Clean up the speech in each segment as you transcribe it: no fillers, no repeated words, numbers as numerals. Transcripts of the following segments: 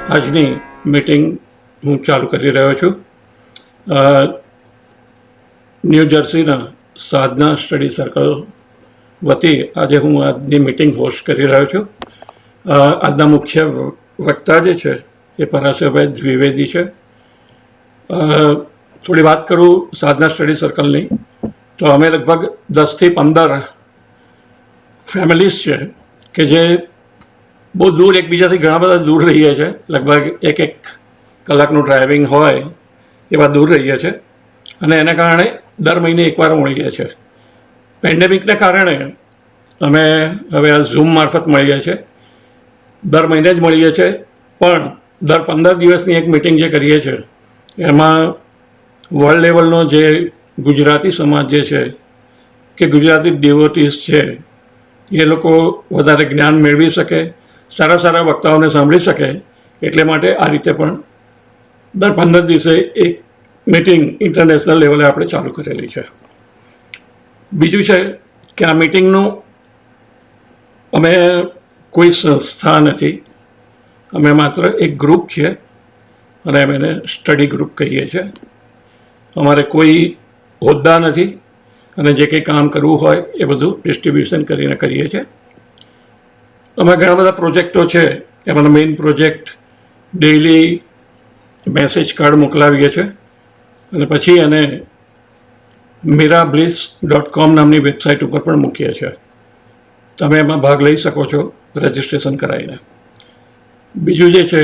આજની મીટિંગ હું ચાલુ કરી રહ્યો છું. ન્યૂ જર્સીના સાધના સ્ટડી સર્કલ વતી આજે હું આજની મીટિંગ હોસ્ટ કરી રહ્યો છું. આજના મુખ્ય વક્તા જે છે એ પરાશરભાઈ દ્વિવેદી છે. થોડી વાત કરું સાધના સ્ટડી સર્કલની, તો અમે લગભગ 10થી 15 ફેમિલીઝ છે કે જે બહુ દૂર એકબીજાથી ઘણા બધા દૂર રહીએ છીએ. લગભગ એક કલાકનું ડ્રાઇવિંગ હોય એવા દૂર રહીએ છીએ અને એના કારણે દર મહિને એકવાર મળીએ છીએ. પેન્ડેમિકને કારણે અમે હવે આ ઝૂમ મારફત મળીએ છીએ. દર મહિને જ મળીએ છીએ, પણ દર 15 દિવસની એક મિટિંગ જે કરીએ છીએ એમાં વર્લ્ડ લેવલનો જે ગુજરાતી સમાજ જે છે કે ગુજરાતી ડિવોટીઝ છે એ લોકો વધારે જ્ઞાન મેળવી શકે, સારા સારા વક્તાઓને સાંભળી શકે, એટલે માટે આ રીતે પણ દર 15 દિવસે એક મિટિંગ ઇન્ટરનેશનલ લેવલે આપણે ચાલુ કરેલી છે. બીજું છે કે આ મિટિંગનું અમે કોઈ સંસ્થા નથી, અમે માત્ર એક ગ્રુપ છીએ અને અમે એને સ્ટડી ગ્રુપ કહીએ છીએ. અમારે કોઈ હોદ્દા નથી અને જે કંઈ કામ કરવું હોય એ બધું ડિસ્ટ્રીબ્યુશન કરીને કરીએ છીએ. અમે ઘણા બધા પ્રોજેક્ટો છે, એમાંનો main project daily message card મોકલાવીએ છીએ અને પછી એને mirablis.com નામની વેબસાઇટ ઉપર પણ મૂકીએ છીએ. તમે એમાં ભાગ લઈ શકો છો રજિસ્ટ્રેશન કરાવીને. બીજું જે છે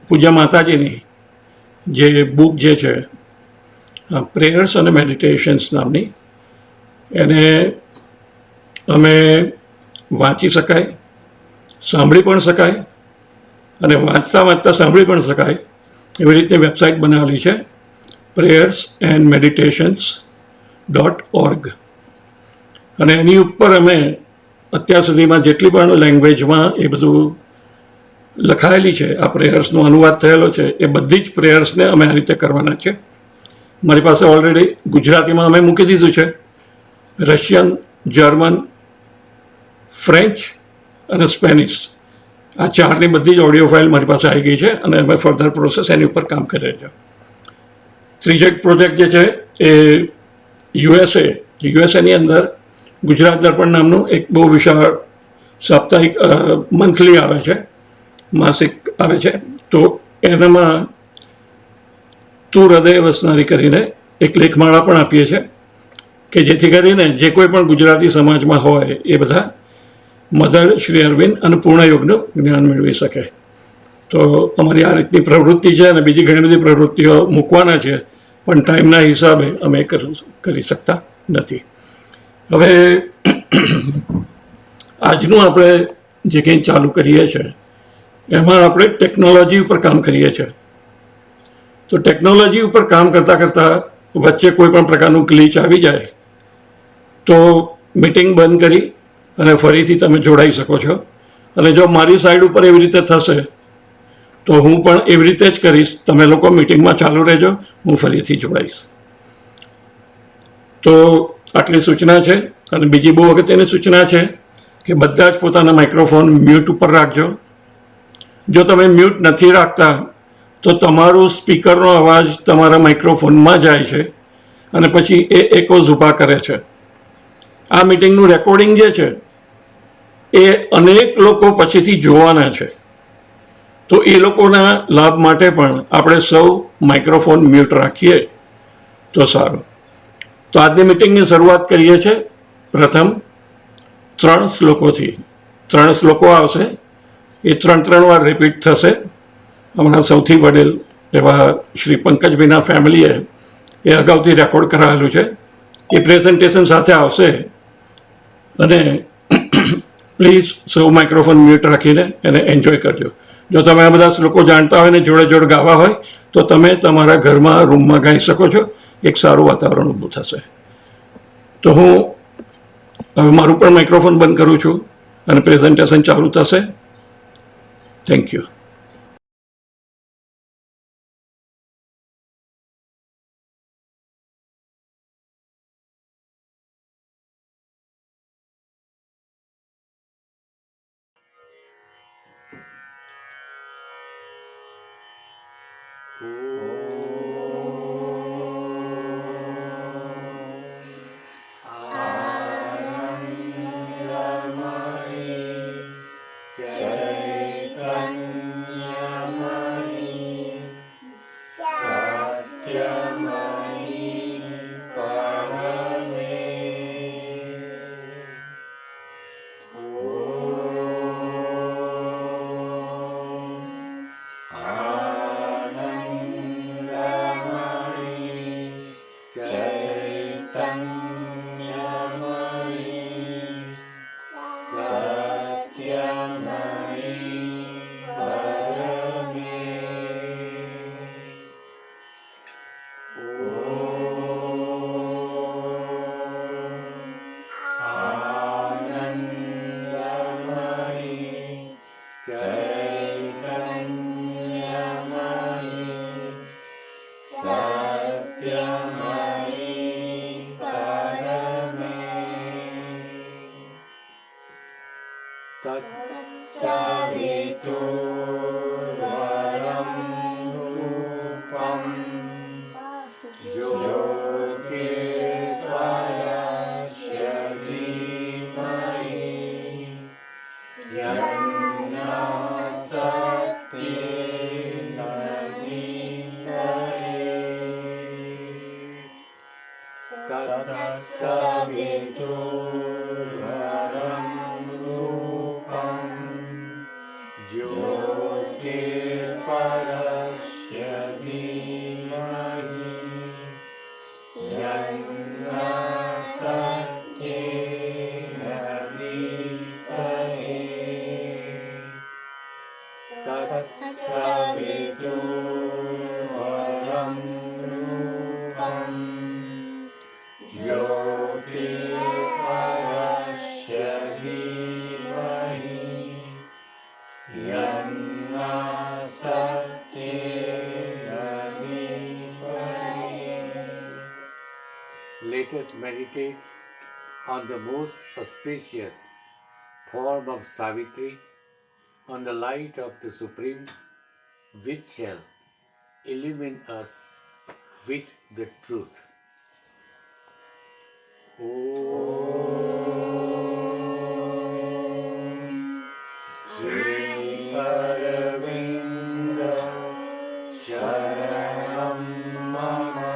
પૂજા માતાજીની જે બુક જે છે પ્રેયર્સ અને મેડિટેશન્સ નામની, એને અમે વાંચી શકાય, સાંભળી પણ શકાય અને વાંચતા વાંચતા સાંભળી પણ શકાય એવી રીતે વેબસાઇટ બનાવેલી છે, prayersandsmeditations.org. અને એની ઉપર અમે અત્યાર સુધીમાં જેટલી પણ લેંગ્વેજમાં એ બધું લખાયેલી છે, આ પ્રેયર્સનો અનુવાદ થયેલો છે, એ બધી જ પ્રેયર્સને અમે આ રીતે કરવાના છે. મારી પાસે ઓલરેડી ગુજરાતીમાં અમે મૂકી દીધું છે, રશિયન, જર્મન, ફ્રેન્ચ અને સ્પેનિશ, આ ચારની બધી જ ઓડિયો ફાઇલ મારી પાસે આવી ગઈ છે અને અમે ફર્ધર પ્રોસેસ એની ઉપર કામ કરીએ છીએ. ત્રીજો એક પ્રોજેક્ટ જે છે એ યુએસએની અંદર ગુજરાત દર્પણ નામનું એક બહુ વિશાળ સાપ્તાહિક મંથલી આવે છે, માસિક આવે છે, તો એનામાં તું હૃદય વસનારી કરીને એક લેખમાળા પણ આપીએ છીએ કે જેથી કરીને જે કોઈ પણ ગુજરાતી સમાજમાં હોય એ બધા મધર શ્રી અરવિંદ અને પૂર્ણયોગનું જ્ઞાન મેળવી શકે. તો અમારી આ રીતની પ્રવૃત્તિ છે અને બીજી ઘણી બધી પ્રવૃત્તિઓ મૂકવાના છે, પણ ટાઈમના હિસાબે અમે કરી શકતા નથી. હવે આજનું આપણે જે કંઈ ચાલુ કરીએ છીએ એમાં આપણે ટેકનોલોજી ઉપર કામ કરીએ છીએ. તો ટેકનોલોજી ઉપર કામ કરતાં કરતાં વચ્ચે કોઈ પણ પ્રકારનું ગ્લિચ આવી જાય તો મિટિંગ બંધ કરી અને ફરીથી તમે જોડાઈ શકો છો. અને જો મારી સાઈડ ઉપર એવી રીતે થશે તો હું પણ એવી રીતે જ કરીશ. તમે લોકો મિટિંગમાં ચાલુ રહેજો, હું ફરીથી જોડાઈશ. તો આટલી સૂચના છે. અને બીજી બહુ અગત્યની સૂચના છે કે બધા જ પોતાના માઇક્રોફોન મ્યુટ ઉપર રાખજો. જો તમે મ્યુટ નથી રાખતા તો તમારું સ્પીકરનો અવાજ તમારા માઇક્રોફોનમાં જાય છે અને પછી એ એકોઝ ઊભા કરે છે. આ મિટિંગનું રેકોર્ડિંગ જે છે એ અનેક લોકો પછીથી જોવાના છે, તો એ લોકોના લાભ માટે પણ આપણે સૌ માઇક્રોફોન મ્યુટ રાખીએ તો સારું. તો આજની મિટિંગની શરૂઆત કરીએ છીએ પ્રથમ 3 શ્લોકોથી. 3 શ્લોકો આવશે, એ 3 વાર રિપીટ થશે. હમણાં સૌથી વડીલ એવા શ્રી પંકજભાઈના ફેમિલીએ એ અગાઉથી રેકોર્ડ કરાવેલું છે, એ પ્રેઝન્ટેશન સાથે આવશે. અને પ્લીઝ સૌ માઇક્રોફોન મ્યુટ રાખીને એને એન્જોય કરજો. જો તમે આ બધા શ્લોકો જાણતા હોય ને જોડે જોડે ગાવા હોય તો તમે તમારા ઘરમાં રૂમમાં ગાઈ શકો છો, એક સારું વાતાવરણ ઊભું થશે. તો હું હવે મારું પણ માઇક્રોફોન બંધ કરું છું અને પ્રેઝન્ટેશન ચાલુ થશે. Thank you. Let us meditate on the most auspicious form of Savitri, on the light of the Supreme, which shall illumine us with the truth. Om Sri Aravinda Sharanam Mama.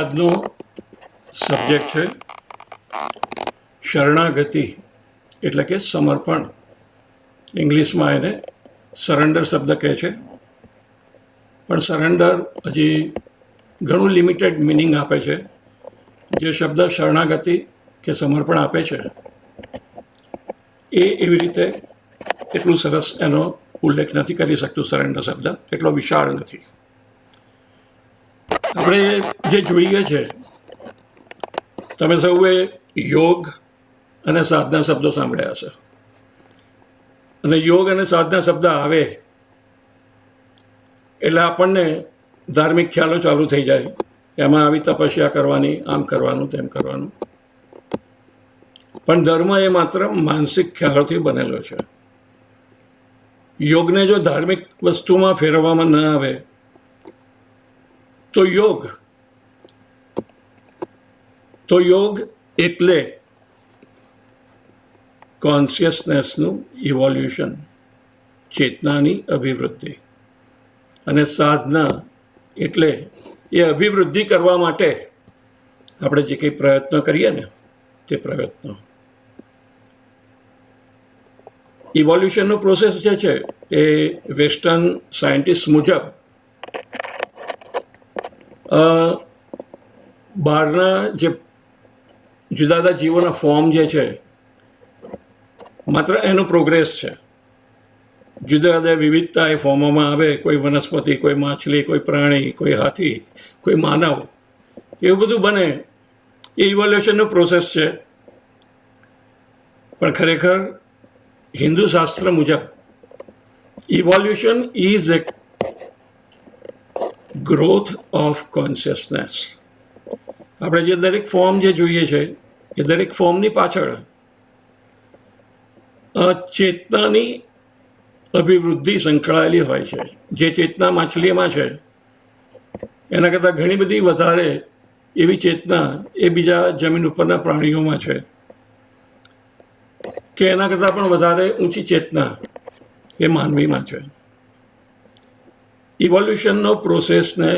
આજનો subject છે શરણાગતિ એટલે કે સમર્પણ. ઇંગ્લિશમાં એને surrender શબ્દ કહે છે, પણ સરેન્ડર હજી ઘણું લિમિટેડ મિનિંગ આપે છે. જે શબ્દ શરણાગતિ કે સમર્પણ આપે છે એ એવી રીતે એટલું સરસ એનો ઉલ્લેખ નથી કરી શકતું. સરેન્ડર શબ્દ એટલો વિશાળ નથી. આપણે જે જોઈએ છે, તમે સૌએ યોગ અને સાધના શબ્દો સાંભળ્યા હશે, અને યોગ અને સાધના શબ્દ આવે એટલે આપણને ધાર્મિક ખ્યાલો ચાલુ થઈ જાય. એમાં આવી તપસ્યા કરવાની, આમ કરવાનું, તેમ કરવાનું. પણ ધર્મ એ માત્ર માનસિક ખ્યાલોથી બનેલો છે. યોગને જો ધાર્મિક વસ્તુમાં ફેરવવામાં ન આવે તો યોગ એટલે કોન્શિયસનેસનું ઇવોલ્યુશન, ચેતનાની અભિવૃદ્ધિ. અને સાધના એટલે એ અભિવૃદ્ધિ કરવા માટે આપણે જે કંઈ પ્રયત્નો કરીએ ને તે પ્રયત્નો. ઇવોલ્યુશનનો પ્રોસેસ જે છે એ વેસ્ટર્ન સાયન્ટિસ્ટ મુજબ બહારના જે જુદા જુદા જીવોના ફોર્મ જે છે માત્ર એનો પ્રોગ્રેસ છે. જુદા જુદા વિવિધતા એ ફોર્મોમાં આવે, કોઈ વનસ્પતિ, કોઈ માછલી, કોઈ પ્રાણી, કોઈ હાથી, કોઈ માનવ, એવું બધું બને એ ઇવોલ્યુશનનો પ્રોસેસ છે. પણ ખરેખર હિન્દુ શાસ્ત્ર મુજબ evolution is A growth of consciousness. આપણે જે દરેક ફોર્મ જે જોઈએ છે એ દરેક ફોર્મની પાછળ ચેતનાની અભિવૃદ્ધિ સંકળાયેલી હોય છે. જે ચેતના માછલીમાં છે એના કરતાં ઘણી બધી વધારે એવી ચેતના એ બીજા જમીન ઉપરના પ્રાણીઓમાં છે, કે એના કરતાં પણ વધારે ઊંચી ચેતના એ માનવીમાં છે. ઇવોલ્યુશનનો પ્રોસેસને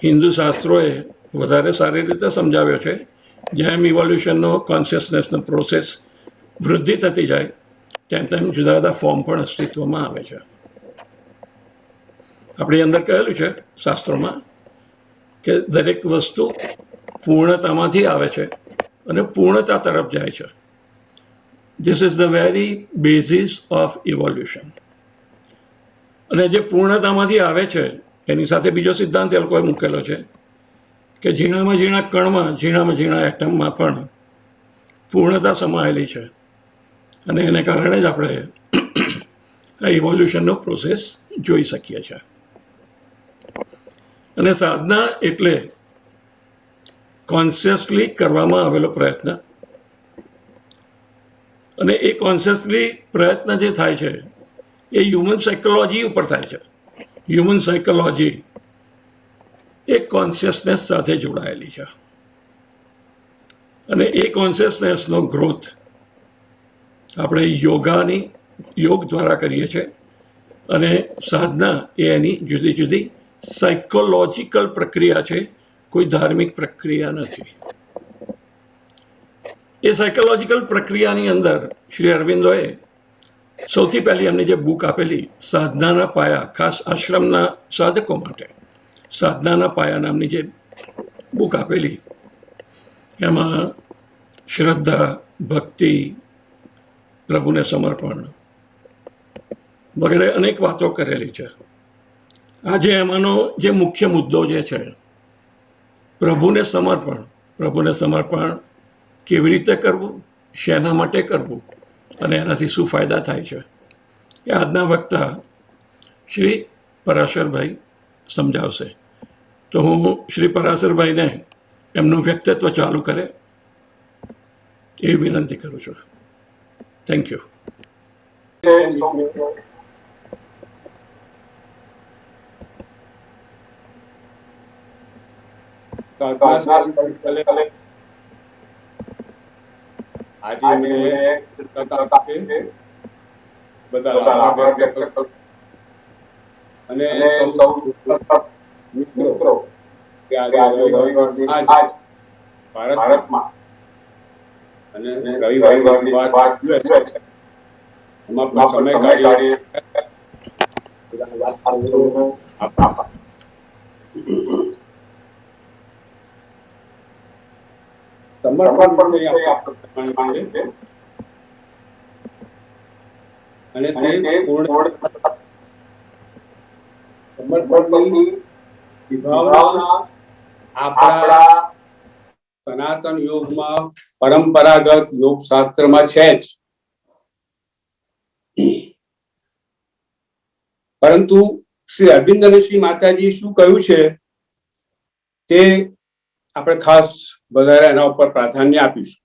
હિન્દુ શાસ્ત્રોએ વધારે સારી રીતે સમજાવ્યો છે. જેમ ઇવોલ્યુશનનો કોન્શિયસનેસનો પ્રોસેસ વૃદ્ધિ થતી જાય તેમ તેમ જુદા જુદા ફોર્મ પણ અસ્તિત્વમાં આવે છે. આપણી અંદર કહેલું છે શાસ્ત્રોમાં કે દરેક વસ્તુ પૂર્ણતામાંથી આવે છે અને પૂર્ણતા તરફ જાય છે. This is the very basis of evolution. અને જે પૂર્ણતામાંથી આવે છે એની સાથે બીજો સિદ્ધાંત એ લોકોએ મૂકેલો છે કે ઝીણામાં ઝીણા કણમાં, ઝીણામાં ઝીણા એટમમાં પણ પૂર્ણતા સમાયેલી છે. અને એને કારણે જ આપણે આ ઇવોલ્યુશનનો પ્રોસેસ જોઈ શકીએ છીએ. અને સાધના એટલે કોન્શિયસલી કરવામાં આવેલો પ્રયત્ન. અને એ કોન્શિયસલી પ્રયત્ન જે થાય છે એ હ્યુમન સાયકોલોજી ઉપર થાય છે. હ્યુમન સાયકોલોજી એ કોન્શિયસનેસ સાથે જોડાયેલી છે. અને એ કોન્શિયસનેસનો ગ્રોથ આપણે યોગ દ્વારા કરીએ છીએ. અને સાધના એ એની જુદી જુદી સાયકોલોજીકલ પ્રક્રિયા છે, કોઈ ધાર્મિક પ્રક્રિયા નથી. એ સાયકોલોજીકલ પ્રક્રિયાની અંદર શ્રી અરવિંદોએ સૌથી પહેલી એમની જે બુક આપેલી સાધનાના પાયા, ખાસ આશ્રમના સાધકો માટે સાધનાના પાયા નામની જે બુક આપેલી, એમાં શ્રદ્ધા, ભક્તિ, પ્રભુને સમર્પણ વગેરે અનેક વાતો કરેલી છે. આજે એમાંનો જે મુખ્ય મુદ્દો જે છે પ્રભુને સમર્પણ કેવી રીતે કરવું, શેના માટે કરવું અને એનાથી શું ફાયદા થાય છે, એ આજના વક્તા શ્રી પરાશરભાઈ સમજાવશે. તો હું શ્રી પરાશરભાઈને એમનું વ્યક્તિત્વ ચાલુ કરે એવી વિનંતી કરું છું. Thank you. આજે મને બધા આભાર વ્યક્ત કરું અને સૌ મિત્રો કે આજે ભારતમાં અને રવિવારની વાત એમાં પણ સમય કાઢી સમર્પણ અને તે સમર્પણની વિભાવના આપણા સનાતન યોગમાં, પરંપરાગત યોગ શાસ્ત્રમાં છે જ. પરંતુ શ્રી અરવિંદ અને શ્રી માતાજી શું કહ્યું છે તે આપણે ખાસ વધારે એના ઉપર પ્રાધાન્ય આપીશું.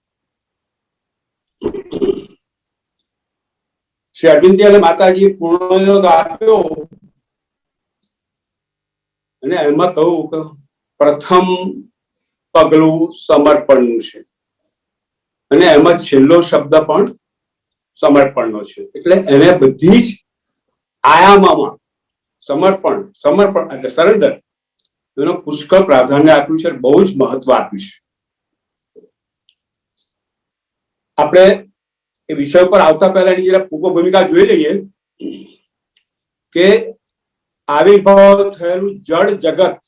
શ્રી અરવિંદજી અને માતાજી પૂર્ણયોગ આપ્યો અને એમાં કહ્યું કે પ્રથમ પગલું સમર્પણનું છે અને એમાં છેલ્લો શબ્દ પણ સમર્પણનો છે. એટલે એને બધી જ આયામોમાં સમર્પણ એટલે સરેન્ડર એનો પુષ્કળ પ્રાધાન્ય આપ્યું છે, બહુ જ મહત્વ આપ્યું છે. આપણે એ વિષય પર આવતા પહેલા એની જરા પૂર્વ ભૂમિકા જોઈ લઈએ કે આવિર્ભાવ થયેલું જળ જગત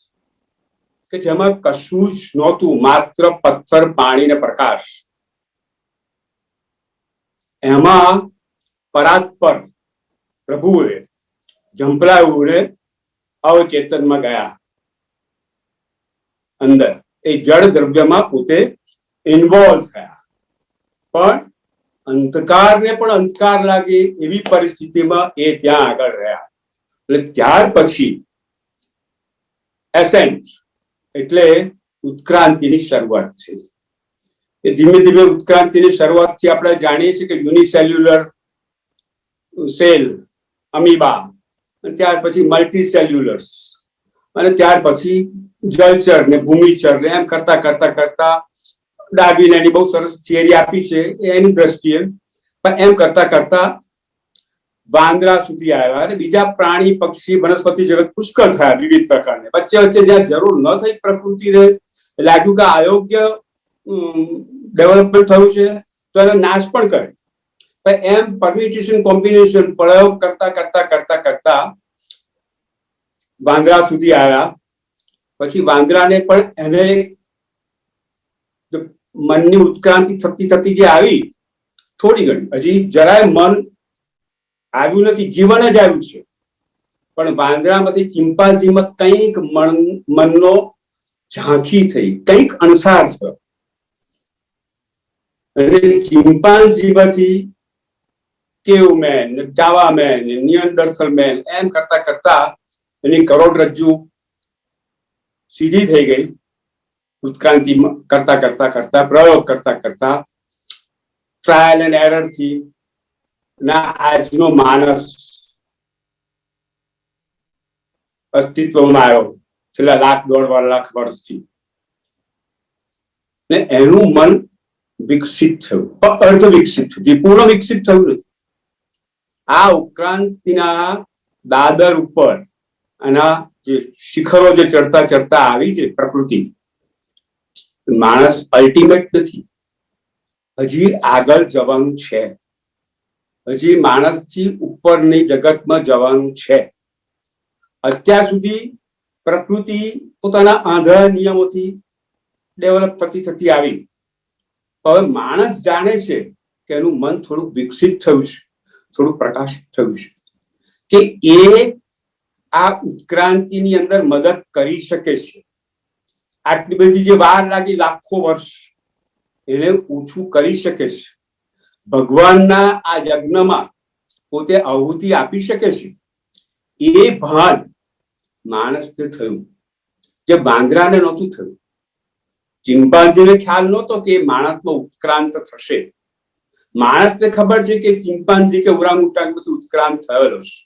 કે જેમાં કશું જ નહોતું, માત્ર પથ્થર, પાણી ને પ્રકાશ, એમાં પરાત્પર પ્રભુએ ઝંપલાવ્યું અવચેતનમાં ગયા અંદર, એ જળ દ્રવ્યમાં પોતે ઇન્વોલ્વ થયા, પણ અંધકારને પણ અંધકાર લાગે એવી પરિસ્થિતિમાં એ ત્યાં આગળ રહ્યા. એટલે ત્યાર પછી એસેન્ટ એટલે ઉત્ક્રાંતિની શરૂઆત છે. એ ધીમે ધીમે ઉત્ક્રાંતિની શરૂઆતથી આપણે જાણીએ છીએ કે યુનિસેલ્યુલર સેલ, અમીબા, અને ત્યાર પછી મલ્ટી સેલ્યુલર્સ, અને ત્યાર પછી જલચર ને ભૂમિચર ને એમ કરતા કરતા કરતા ડાર્વિન એની બહુ સરસ થિયરી આપી છે એની દ્રષ્ટિએ, પણ એમ કરતા કરતા વાંદરા સુધી આવ્યા અને બીજા પ્રાણી પક્ષી વનસ્પતિ જગત પુષ્કળ થયા વિવિધ પ્રકારને. વચ્ચે વચ્ચે જ્યાં જરૂર ન થઈ પ્રકૃતિને લાગ્યું કે અયોગ્ય ડેવલપમેન્ટ થયું છે તો એનો નાશ પણ કરે, એમ પરમ્યુટેશન કોમ્બિનેશન પ્રયોગ કરતા કરતા કરતા કરતા વાંદરા સુધી આવ્યા. પછી વાંદરાને પણ એને મનની ઉત્ક્રાંતિ થતી થતી જે આવી થોડી ઘણી, હજી જરાય મન આવ્યું નથી, જીવન જ આવ્યું છે, પણ વાંદરામાંથી ચિમ્પાન્ઝીમાં કંઈક મનનો ઝાંખી થઈ, કંઈક અણસાર થયો, અને ચિમ્પાન્ઝીમાંથી કેવમેન, જાવામેન, નિયન્ડરથલ મેન એમ કરતા કરતા એની કરોડરજ્જુ સીધી થઈ ગઈ. ઉત્ક્રાંતિ કરતા કરતા કરતા પ્રયોગ કરતા કરતા ટ્રાયલ એન્ડ એરર થી ના આજનો માણસ અસ્તિત્વમાં આવ્યો છેલ્લા 1.5 લાખ વર્ષથી, ને એનું મન વિકસિત થયું, અર્ધ વિકસિત થયું, પૂર્ણ વિકસિત થયું નથી. આ ઉત્ક્રાંતિના દાદર ઉપર આના જે શિખરો જે ચડતા ચડતા આવી છે પ્રકૃતિ, માણસ અલ્ટિમેટ નથી, હજી આગળ જવાનું છે, હજી માણસથી ઉપરની જગતમાં જવાનું છે. અત્યાર સુધી પ્રકૃતિ પોતાના આંધળા નિયમોથી ડેવલપ થતી થતી આવી. હવે માણસ જાણે છે કે એનું મન થોડું વિકસિત થયું છે, થોડું પ્રકાશિત થયું છે, કે એ આ ઉત્ક્રાંતિની અંદર મદદ કરી શકે છે. આટલી બધી જે વાર લાગી લાખો વર્ષ, એને ઓછું કરી શકે છે. ભગવાનના આ યજ્ઞમાં પોતે આહુતિ આપી શકે છે. એ ભાન માણસને થયું, જે વાંદરાને નહોતું થયું. ચિમ્પાન્ઝીને ખ્યાલ નહોતો કે માણસનો ઉત્ક્રાંત થશે. માણસને ખબર છે કે ચિમ્પાન્ઝી કે ઓરાંગુટાંગ બધું ઉત્ક્રાંત થયેલો છે.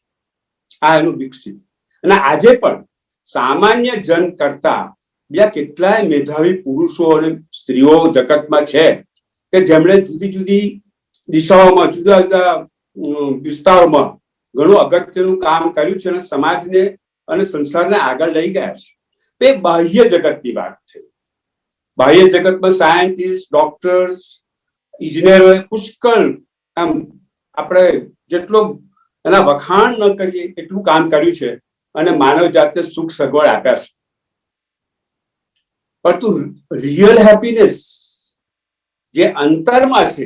આ એનું વિકસિત. અને આજે પણ સામાન્ય જન કરતા બીજા કેટલાય મેધાવી પુરુષો અને સ્ત્રીઓ જગતમાં છે કે જેમણે જુદી જુદી દિશાઓમાં, જુદા જુદા વિસ્તારોમાં ઘણું અગત્યનું કામ કર્યું છે અને સમાજને અને સંસારને આગળ લઈ ગયા છે. તે બાહ્ય જગતની વાત છે. બાહ્ય જગતમાં સાયન્ટિસ્ટ, ડોક્ટર્સ, ઇજનેરોએ પુષ્કળ, આમ આપણે જેટલો એના વખાણ ન કરીએ એટલું કામ કર્યું છે અને માનવ જાતને સુખ સગવડ આપ્યા છે. પરંતુ રિયલ હેપીનેસ જે અંતરમાં છે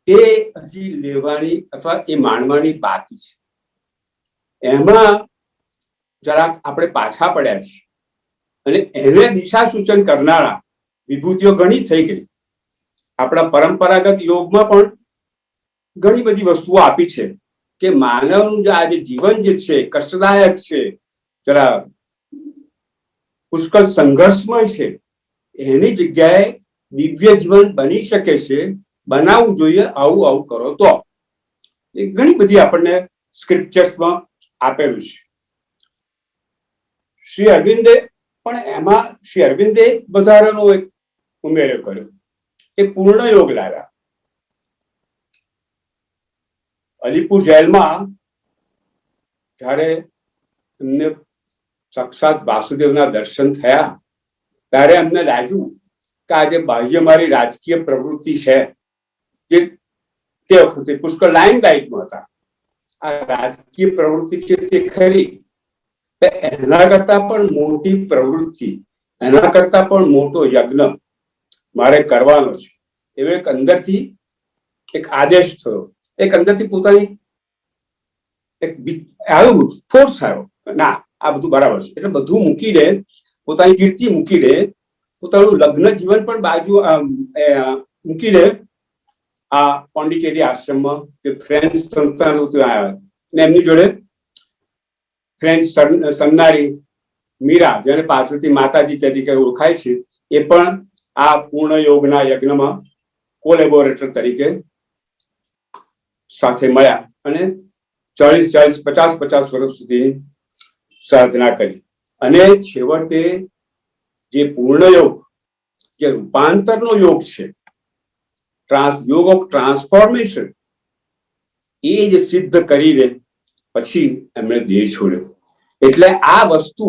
તે હજી લેવાની અથવા એ માણવાની બાકી છે. એમાં જરાક આપણે પાછા પડ્યા છીએ અને એને દિશા સૂચન કરનારા વિભૂતિઓ ઘણી થઈ ગઈ. આપણા પરંપરાગત યોગમાં પણ ઘણી બધી વસ્તુઓ આપી છે કે માનવનું જે આજે જીવન જે છે કષ્ટદાયક છે, જરા પુષ્કળ સંઘર્ષમય છે, એની જગ્યાએ દિવ્ય જીવન બની શકે છે. બનાવવું જોઈએ, આવું આવું કરો તો. એ ઘણી બધી આપણને સ્ક્રિપ્ચર્સમાં આપેલું છે. શ્રી અરવિંદે પણ એમાં શ્રી અરવિંદે વધારાનો એક ઉમેરો કર્યો, એ પૂર્ણ યોગ લાવ્યા. અલીપુર જેલમાં જ્યારે એમને સાક્ષાત વાસુદેવના દર્શન થયા ત્યારે એમને લાગ્યું કે આજે બાહ્ય મારી રાજકીય પ્રવૃત્તિ છે, જે તે વખતે પુષ્કળ લાઈમ લાઈટમાં હતા, આ રાજકીય પ્રવૃત્તિ છે તે ખરી, એના કરતા પણ મોટી પ્રવૃત્તિ, એના કરતા પણ મોટો યજ્ઞ મારે કરવાનો છે. એવો એક અંદરથી એક આદેશ થયો એક અંદરથી પોતાની એક આવ્યું ફોર્સ આવ્યો, ના આ બધું બરાબર છે, એટલે બધું મૂકી દે, પોતાની કીર્તિ મૂકી દે, પોતાનું લગ્ન જીવન પણ બાજુ મૂકી દે. આ પોંડિચેરી આશ્રમમાં કે ફ્રેન્ચ સંતાનો ત્યાં આવ્યા ને એમની જોડે ફ્રેન્ચ સન્નારી મીરા, જેને પાછળથી માતાજી તરીકે ઓળખાય છે, એ પણ આ પૂર્ણ યોગના યજ્ઞમાં કોલેબોરેટર તરીકે સાથે મળ્યા અને 40-50 વર્ષ સુધી સાધના કરી. અને છેવટે જે પૂર્ણ યોગ, જે રૂપાંતરનો યોગ છે, યોગ ઓફ ટ્રાન્સફોર્મેશન, એ જે સિદ્ધ કરીને પછી એમણે દેહ છોડ્યો. એટલે આ વસ્તુ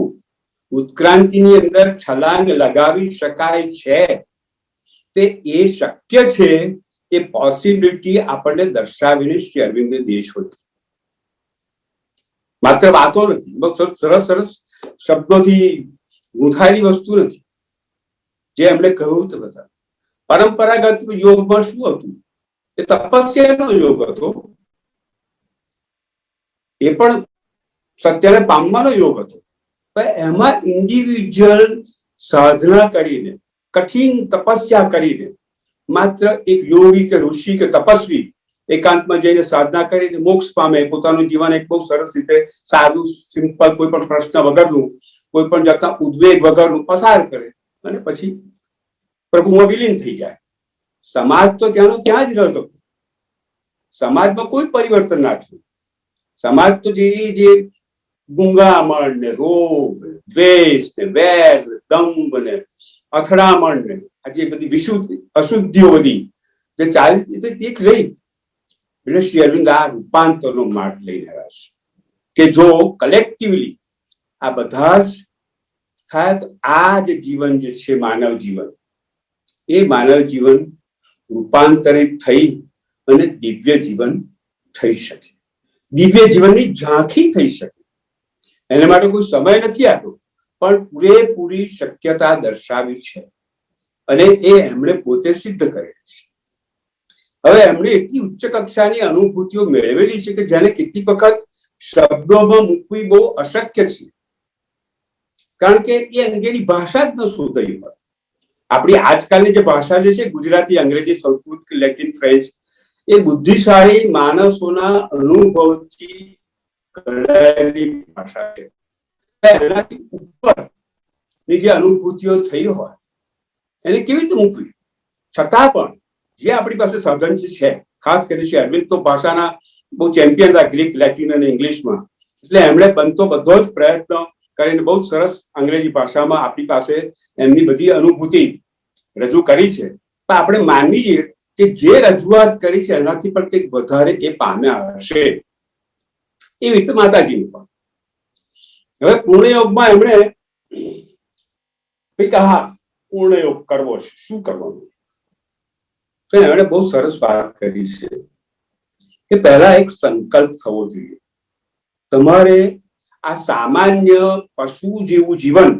ઉત્ક્રાંતિની અંદર છલાંગ લગાવી શકાય છે, તે એ શક્ય છે, એ પોસિબિલિટી આપણને દર્શાવીને શ્રી અરવિંદે દેહ છોડ્યો. માત્ર વાતો નથી, બહુ સરસ સરસ શબ્દોથી ગૂંથાયેલી વસ્તુ નથી. જે એમણે કહ્યું તે બધા પરંપરાગત યોગમાં શું હતું? એ તપસ્યાનો યોગ હતો, એ પણ સત્યને પામવાનો યોગ હતો. પણ એમાં ઇન્ડિવિજ્યુઅલ સાધના કરીને, કઠિન તપસ્યા કરીને, માત્ર એક યોગી કે ઋષિ કે તપસ્વી એકાંતમાં જઈને સાધના કરીને મોક્ષ પામે, પોતાનું જીવન એક બહુ સરસ રીતે સાદું સિમ્પલ, કોઈ પણ પ્રશ્ન વગરનું, કોઈ પણ જાતના ઉદ્વેગ વગરનું પસાર કરે અને પછી પ્રભુમાં વિલીન થઈ જાય. સમાજ તો ત્યાંનો ત્યાં જ રહેતો, સમાજમાં કોઈ પરિવર્તન ના થયું. સમાજ તો જે ગુંગામણ ને રોગ, દ્વેષ ને વેર, દંભ ને અથડામણ ને આ જે બધી અશુદ્ધિઓ બધી જે ચાલી તે જ રહી. એટલે શ્રી અરવિંદ આ રૂપાંતરનો માર્ગ લઈને આવ્યા છે કે જો કલેક્ટિવલી આ બધા જ થાય તો આ જે જીવન જે છે માનવ જીવન, એ માનવ જીવન રૂપાંતરિત થઈ અને દિવ્ય જીવન થઈ શકે, દિવ્ય જીવનની ઝાંખી થઈ શકે. એના માટે કોઈ સમય નથી આપ્યો, પણ પૂરેપૂરી શક્યતા દર્શાવી છે અને એ એમણે પોતે સિદ્ધ કરેલી છે. હવે એમણે એટલી ઉચ્ચ કક્ષાની અનુભૂતિઓ મેળવેલી છે કે જેને કેટલીક વખત શબ્દોમાં મૂકવી બહુ અશક્ય છે, કારણ કે એ અંગેની ભાષા જ ન શોધાઈ હોય. આપણી આજકાલની જે ભાષા જે છે, ગુજરાતી, અંગ્રેજી, સંસ્કૃત, લેટિન, ફ્રેન્ચ, એ બુદ્ધિશાળી માણસોના અનુભવથી ઘડાયેલી ભાષા છે. એનાથી ઉપરની જે અનુભૂતિઓ થઈ હોય એને કેવી રીતે મૂકવી? છતાં પણ જે આપણી પાસે સાધન છે, ખાસ કરીને શ્રી અરવિંદ તો ભાષાના બહુ ચેમ્પિયન હતા, ગ્રીક, લેટિન અને ઇંગ્લિશમાં. એટલે એમણે બનતો બધો જ પ્રયત્ન કરીને બહુ સરસ અંગ્રેજી ભાષામાં આપણી પાસે એમની બધી અનુભૂતિ રજૂ કરી છે. પણ આપણે માનવી કે જે રજૂઆત કરી છે એનાથી પણ કંઈક વધારે એ પામ્યા હશે. એવી રીતે માતાજીનું પણ. હવે પૂર્ણયોગમાં એમણે હા પૂર્ણયોગ કરવો છે, શું કરવાનું? તો એમણે બહુ સરસ વાત કરી છે કે પહેલા એક સંકલ્પ થવો જોઈએ. તમારે આ સામાન્ય પશુ જેવું જીવન,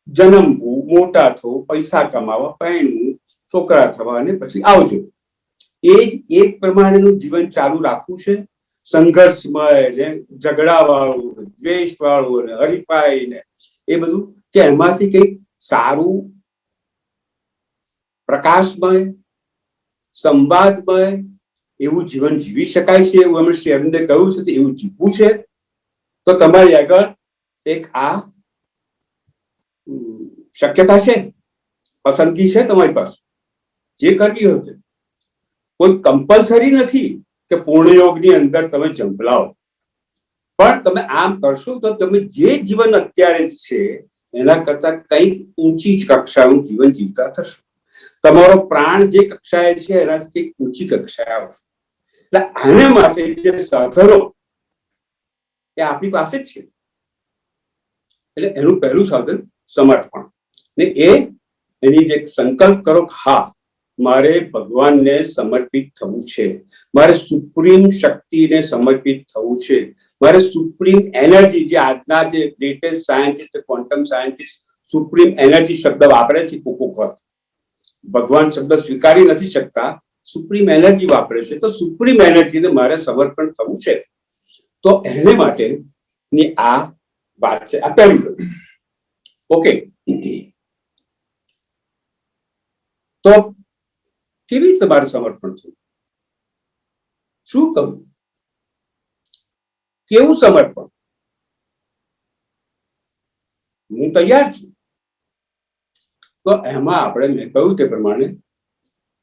જન્મવું, મોટા થવું, પૈસા કમાવા, પરણવું, છોકરા થવા અને પછી આવજો, એ જ એક પ્રમાણેનું જીવન ચાલુ રાખવું છે. સંઘર્ષમય ને ઝઘડા વાળું, દ્વેષ વાળું ને હરીફાઈ ને એ બધું, કે એમાંથી કંઈક સારું, પ્રકાશમય, સંવાદમય એવું જીવન જીવી શકાય છે, એવું અમે શ્રી અરવિંદે કહ્યું છે. એવું જીવવું છે તો તમારી આગળ એક આ શક્યતા છે, પસંદગી છે તમારી પાસે, જે કરવી હોય. કોઈ કમ્પલસરી નથી કે પૂર્ણયોગની અંદર તમે ઝંપલાવો, પણ તમે આમ કરશો તો તમે જે જીવન અત્યારે છે એના કરતા કંઈક ઊંચી કક્ષાનું જીવન જીવતા થશો. તમારો પ્રાણ જે કક્ષાએ છે એનાથી કંઈક ઊંચી કક્ષાએ આવશે. એટલે આને માટે જે સાધનો એ આપણી પાસે જ છે. એટલે એનું પહેલું સાધન સમર્પણ, ને એની જે સંકલ્પ કરો, હા મારે ભગવાનને સમર્પિત થવું છે, મારે સુપ્રીમ શક્તિને સમર્પિત થવું છે, મારે સુપ્રીમ એનર્જી, જે આજના જે latest scientist, quantum scientist supreme energy શબ્દ વાપરે છે, કોક વખત ભગવાન શબ્દ સ્વીકારી નથી શકતા, સુપ્રીમ એનર્જી વાપરે છે. તો સુપ્રીમ એનર્જીને મારે સમર્પણ થવું છે, તો એને માટેની આ વાત છે. આ પહેલું. ઓકે, તો કેવી રીતે મારે સમર્પણ થયું? શું કહું? કેવું સમર્પણ? હું તૈયાર છું. તો એમાં આપણે મેં કહ્યું તે પ્રમાણે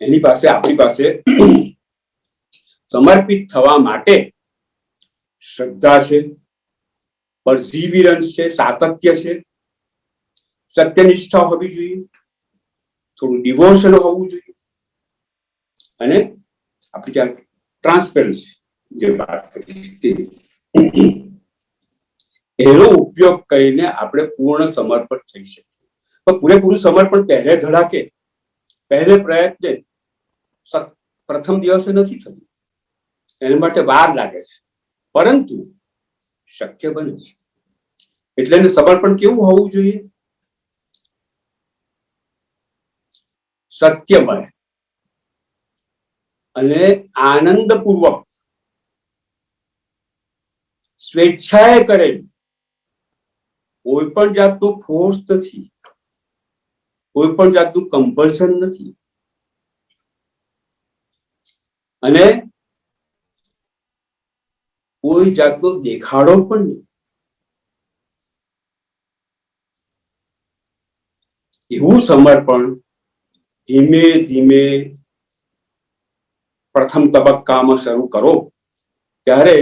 આપણી પાસે સમર્પિત થવા માટે શ્રદ્ધા છે, પરસિવિરન્સ છે, સાતત્ય છે, સત્યનિષ્ઠા હોવી જોઈએ, થોડું ડિવોશન હોવું જોઈએ, અને આપણી ત્યાં ટ્રાન્સપેરન્સી જે વાત કરી એનો ઉપયોગ કરીને આપણે પૂર્ણ સમર્પણ થઈ શકીએ. પણ પૂરેપૂરું સમર્પણ પહેલે ધડાકે, પહેલે પ્રયત્ને, પ્રથમ દિવસે નથી થતું. એના માટે વાર લાગે છે, પરંતુ શક્ય બને છે. એટલે સમર્પણ કેવું હોવું જોઈએ? સત્યમય અને આનંદપૂર્વક સ્વેચ્છાએ કરેલું, કોઈ પણ જાતનું ફોર્સ નથી, કોઈ પણ જાતનું કમ્પલ્શન નથી, અને કોઈ જાતનો દેખાડો પણ નહીં. એવું સમર્પણ ધીમે ધીમે પ્રથમ તબક્કામાં શરૂ કરો ત્યારે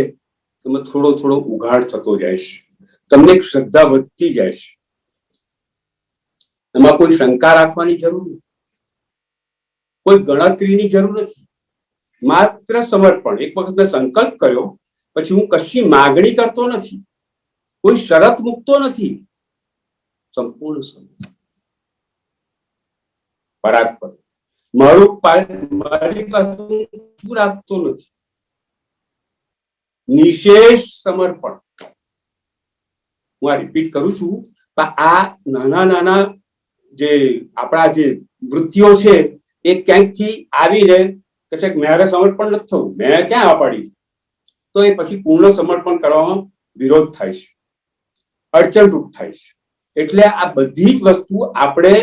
તમે થોડો થોડો ઉઘાડ થતો જાય છે, તમને એક શ્રદ્ધા વધતી જાય છે. એમાં કોઈ શંકા રાખવાની જરૂર નથી, કોઈ ગણતરીની જરૂર નથી, માત્ર સમર્પણ. એક વખત મેં સંકલ્પ કર્યો પછી હું કશી માગણી કરતો નથી, કોઈ શરત મૂકતો નથી, સંપૂર્ણ સમર્પણ. પરાત્પર મારી પાસે શું રાખતો નથી, નિશેષ સમર્પણ. હું આ રિપીટ કરું છું. આ નાના નાના જે આપણા જે વૃત્તિઓ છે એ ક્યાંકથી આવીને કે છે મારે સમર્પણ નથી થવું, મેં ક્યાં આ પાડી, તો એ પછી પૂર્ણ સમર્પણ કરવામાં વિરોધ થાય છે, અડચણરૂપ થાય છે. એટલે આ બધી જ વસ્તુ આપણે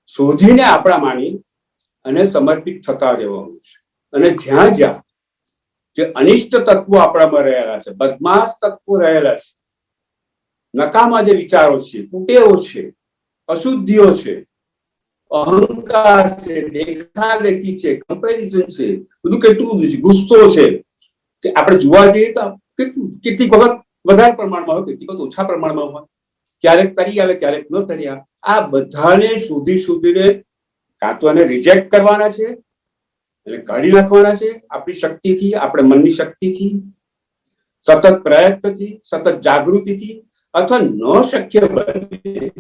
શોધીને આપણા માની અને સમર્પિત થતા રહેવાનું છે. અને જ્યાં જ્યાં જે અનિષ્ટ તત્વો આપણામાં રહેલા છે, બદમાશ તત્વો રહેલા છે, નકામા જે વિચારો છે, કુટેવો છે, અશુદ્ધિઓ છે, અહંકાર છે, દેખાદેખી છે, કમ્પેરિઝન છે, બધું કેટલું બધું છે, ગુસ્સો છે, કે આપણે જોવા જઈએ તો કેટલીક વખત વધારે પ્રમાણમાં હોય, કેટલીક વખત ઓછા પ્રમાણમાં હોય, ક્યારેક તરી આવે, ક્યારેક ન તરી આવે. આ બધાને શોધીને કાં તો એને રિજેક્ટ કરવાના છે, એને કાઢી નાખવાના છે આપણી શક્તિથી, આપણે મનની શક્તિથી, સતત પ્રયત્નથી, સતત જાગૃતિથી, અથવા ન શક્ય બને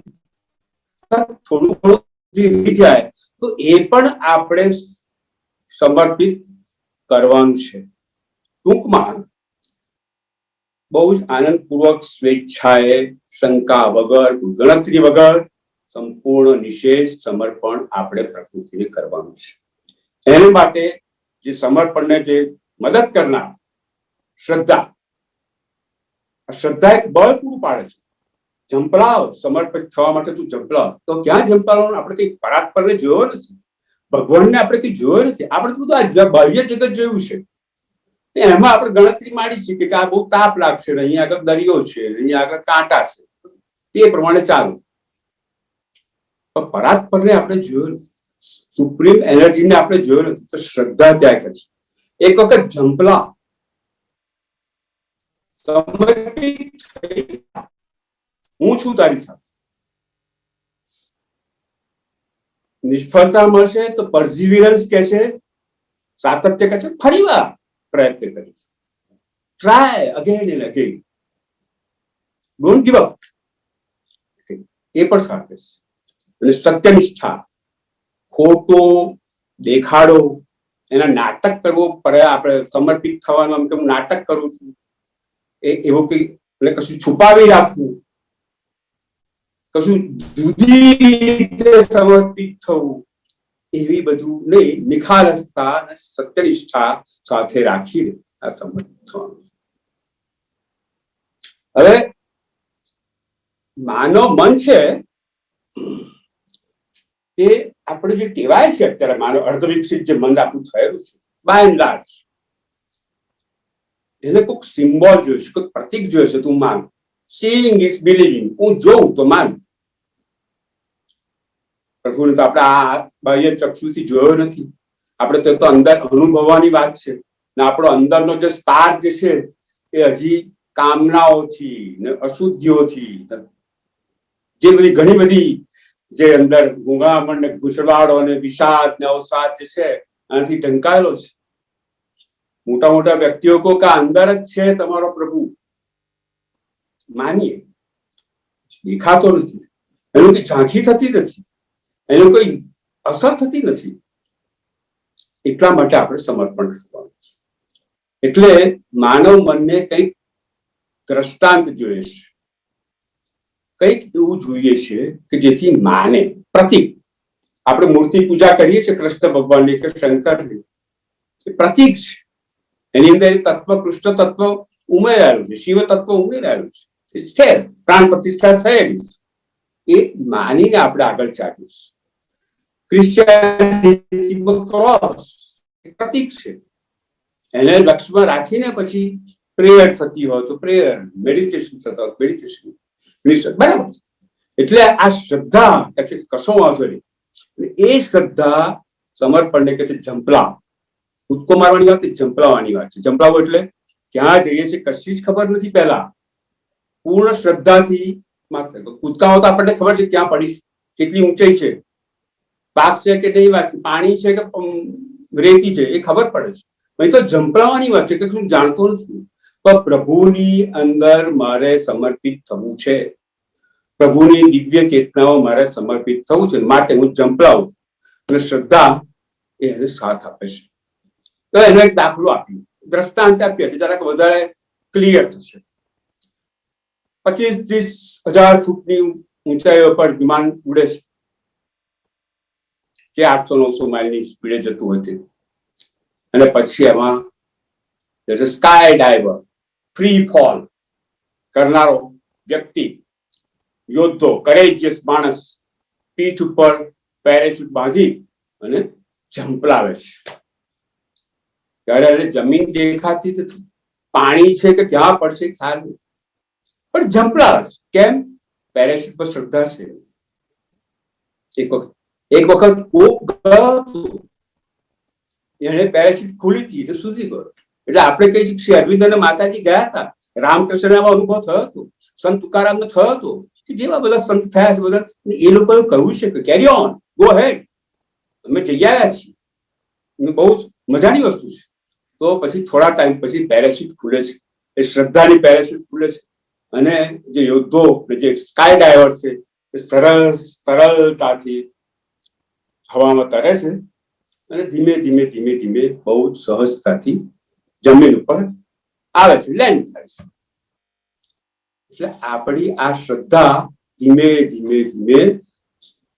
થોડું થોડું જાય તો એ પણ આપણે સમર્પિત કરવાનું છે. ટૂંકમાં બહુ જ આનંદપૂર્વક, સ્વેચ્છાએ, શંકા વગર, ગણતરી વગર સંપૂર્ણ નિશેષ સમર્પણ આપણે પ્રકૃતિને કરવાનું છે. એના માટે જે સમર્પણને જે મદદ કરનાર શ્રદ્ધા, શ્રદ્ધા એક બળ પૂરું પાડે છે. ઝંપલાવ સમર્પિત થવા માટે તું ઝંપલાવ, તો ક્યાં ઝંપલાવવાનું? આપણે કઈ પરાત્પરને જોયો નથી, ભગવાનને આપણે કઈ જોયો નથી, આપણે તો બધું આ બાહ્ય જગત જોયું છે. એમાં આપણે ગણતરી માંડી છે કે આ બહુ તાપ લાગશે, અહીંયા આગળ દરિયો છે, અહીંયા આગળ કાંટા છે, તે પ્રમાણે ચાલુ. પણ પરાત્પરને આપણે જોયો નથી, સુપ્રીમ એનર્જીને આપણે જોયો નથી. તો શ્રદ્ધા ત્યાં કરી એક વખત ઝંપલા સમર્પિત, હું છું તારી સાથે. નિષ્ફળતા મળશે તો પરસિવિરન્સ કે છે, સાતત્ય કે છે, ફરી વાર પ્રયત્ન કરીશ, try again and again, don't give up. એ પણ સાથે છે. અને સત્યનિષ્ઠા, ખોટો દેખાડો, એના નાટક કરવો પડે. આપણે સમર્પિત થવાનું એમ કે હું નાટક કરું છું, એવું કઈ, એટલે કશું છુપાવી રાખવું, કશું જુદી રીતે સમર્પિત થવું, એવી બધું નહીં, નિખાલસતા અને સત્યનિષ્ઠા સાથે રાખીને આ સંબંધ થવાનું. હવે માનવ મન છે એ આપણે જે ટેવાય છે અત્યારે, માનવ અર્ધવિકસિત જે મન આપણું થયેલું છે બાય એન્ડ લાર્જ, એને કોઈક સિમ્બોલ જોઈશે, કોઈક પ્રતિક જોઈશે. તું માન. Seeing is believing. હું જોઉં તો માન. પ્રભુને તો આપણે આ બાહ્ય ચક્ષુથી જોયો નથી, આપણે તો અંદર અનુભવવાની વાત છે. ને આપણો અંદરનો જે સ્પાર્ક જે છે એ હજી કામનાઓથી ને અશુદ્ધિઓથી, જે બધી ઘણી બધી જે અંદર ગુંગામણ ને ગુસવાડો ને વિષાદ ને અવસાદ જે છે આનાથી ઢંકાયેલો છે. મોટા મોટા વ્યક્તિઓ કહો કે અંદર જ છે તમારો પ્રભુ, માનીએ, દેખાતો નથી, એનું કઈ ઝાંખી થતી નથી, એનું કોઈ અસર થતી નથી. એટલા માટે આપણે સમર્પણ કરવાનું. એટલે માનવ મનને કંઈક દ્રષ્ટાંત જોઈએ છે, કંઈક એવું જોઈએ છે કે જેથી માને. પ્રતિક. આપણે મૂર્તિ પૂજા કરીએ છીએ કૃષ્ણ ભગવાનની કે શંકરની, એ પ્રતિક છે. એની અંદર તત્વ, કૃષ્ણ તત્વ ઉમેરાયેલું છે, શિવ તત્વ ઉમેરાયેલું છે, પ્રાણ પ્રતિષ્ઠા થયેલી છે. એ માનીને આપણે આગળ ચાલીએ. ક્રિશ્ચિયાનિટી ક્રોસ પ્રતિક છે, એને લક્ષ્યમાં રાખીને પછી પ્રેયર થતી હોય તો પ્રેયર, મેડિટેશન થતા હોય મેડિટેશન, બરાબર. એટલે આ શ્રદ્ધા કે છે કશો વાંધો નહીં. એ શ્રદ્ધા સમર્પણને કે છે ઝંપલાવ. કૂદકો મારવાની વાત ઝંપલાવવાની વાત છે. ઝંપલાવો એટલે ક્યાં જઈએ છીએ કશી જ ખબર નથી. પહેલા પૂર્ણ શ્રદ્ધાથી કૂદકાઓ તો આપણને ખબર છે ક્યાં પડીશ, કેટલી ઊંચાઈ છે, પાક છે કે નહીં વાત, પાણી છે કે રેતી છે, એ ખબર પડે છે. અહીં તો ઝંપલાવવાની વાત છે કે હું જાણતો નથી, પણ પ્રભુની અંદર મારે સમર્પિત થવું છે, પ્રભુની દિવ્ય ચેતનાઓ મારે સમર્પિત થવું છે, માટે હું ઝંપલાવું. અને શ્રદ્ધા એને સાથ આપે છે. તો એનો એક દાખલો આપ્યો, દ્રષ્ટાંત આપીએ એટલે જરાક વધારે ક્લિયર થશે. 25-30 હજાર ફૂટની ઊંચાઈઓ પર વિમાન ઉડે છે, જે 800-900 માઇલની સ્પીડે જતું હોય છે. અને પછી એમાં સ્કાય ડાઈવર, ફ્રી ફોલ કરનારો વ્યક્તિ, યોદ્ધો, કરેજિયસ માણસ પીઠ ઉપર પેરેશૂટ બાંધી અને ઝંપલાવે છે. ત્યારે એને જમીન દેખાતી નથી, પાણી છે કે ક્યાં પડશે ખ્યાલ નથી, પણ ઝંપલાવે છે. કેમ? પેરેશૂટ પર શ્રદ્ધા છે. એક વખત કોક ગયો હતો, એને પેરેશૂટ ખુલી હતી એટલે સુધી ગયો. એટલે આપણે કહીએ છીએ શ્રી અરવિંદ અને માતાજી ગયા હતા, રામકૃષ્ણમાં અનુભવ થયો હતો, સંત તુકારામને થયો હતો, જેવા બધા સંત થયા છે બધા, એ લોકોએ કહ્યું છે કે કેરી ઓન, ગો હેડ, અમે જઈ આવ્યા છીએ, બહુ જ મજાની વસ્તુ છે. તો પછી થોડા ટાઈમ પછી પેરેશૂટ ખુલે છે, એ શ્રદ્ધાની પેરેશૂટ ખુલે છે. અને જે યોદ્ધો, જે સ્કાય ડાઈવર છે, એ સરળતાથી હવામાં તરે છે અને ધીમે ધીમે ધીમે ધીમે બહુ સહજતાથી જમીન ઉપર આવે છે, લેન્ડ થાય છે. એટલે આપણી આ શ્રદ્ધા ધીમે ધીમે ધીમે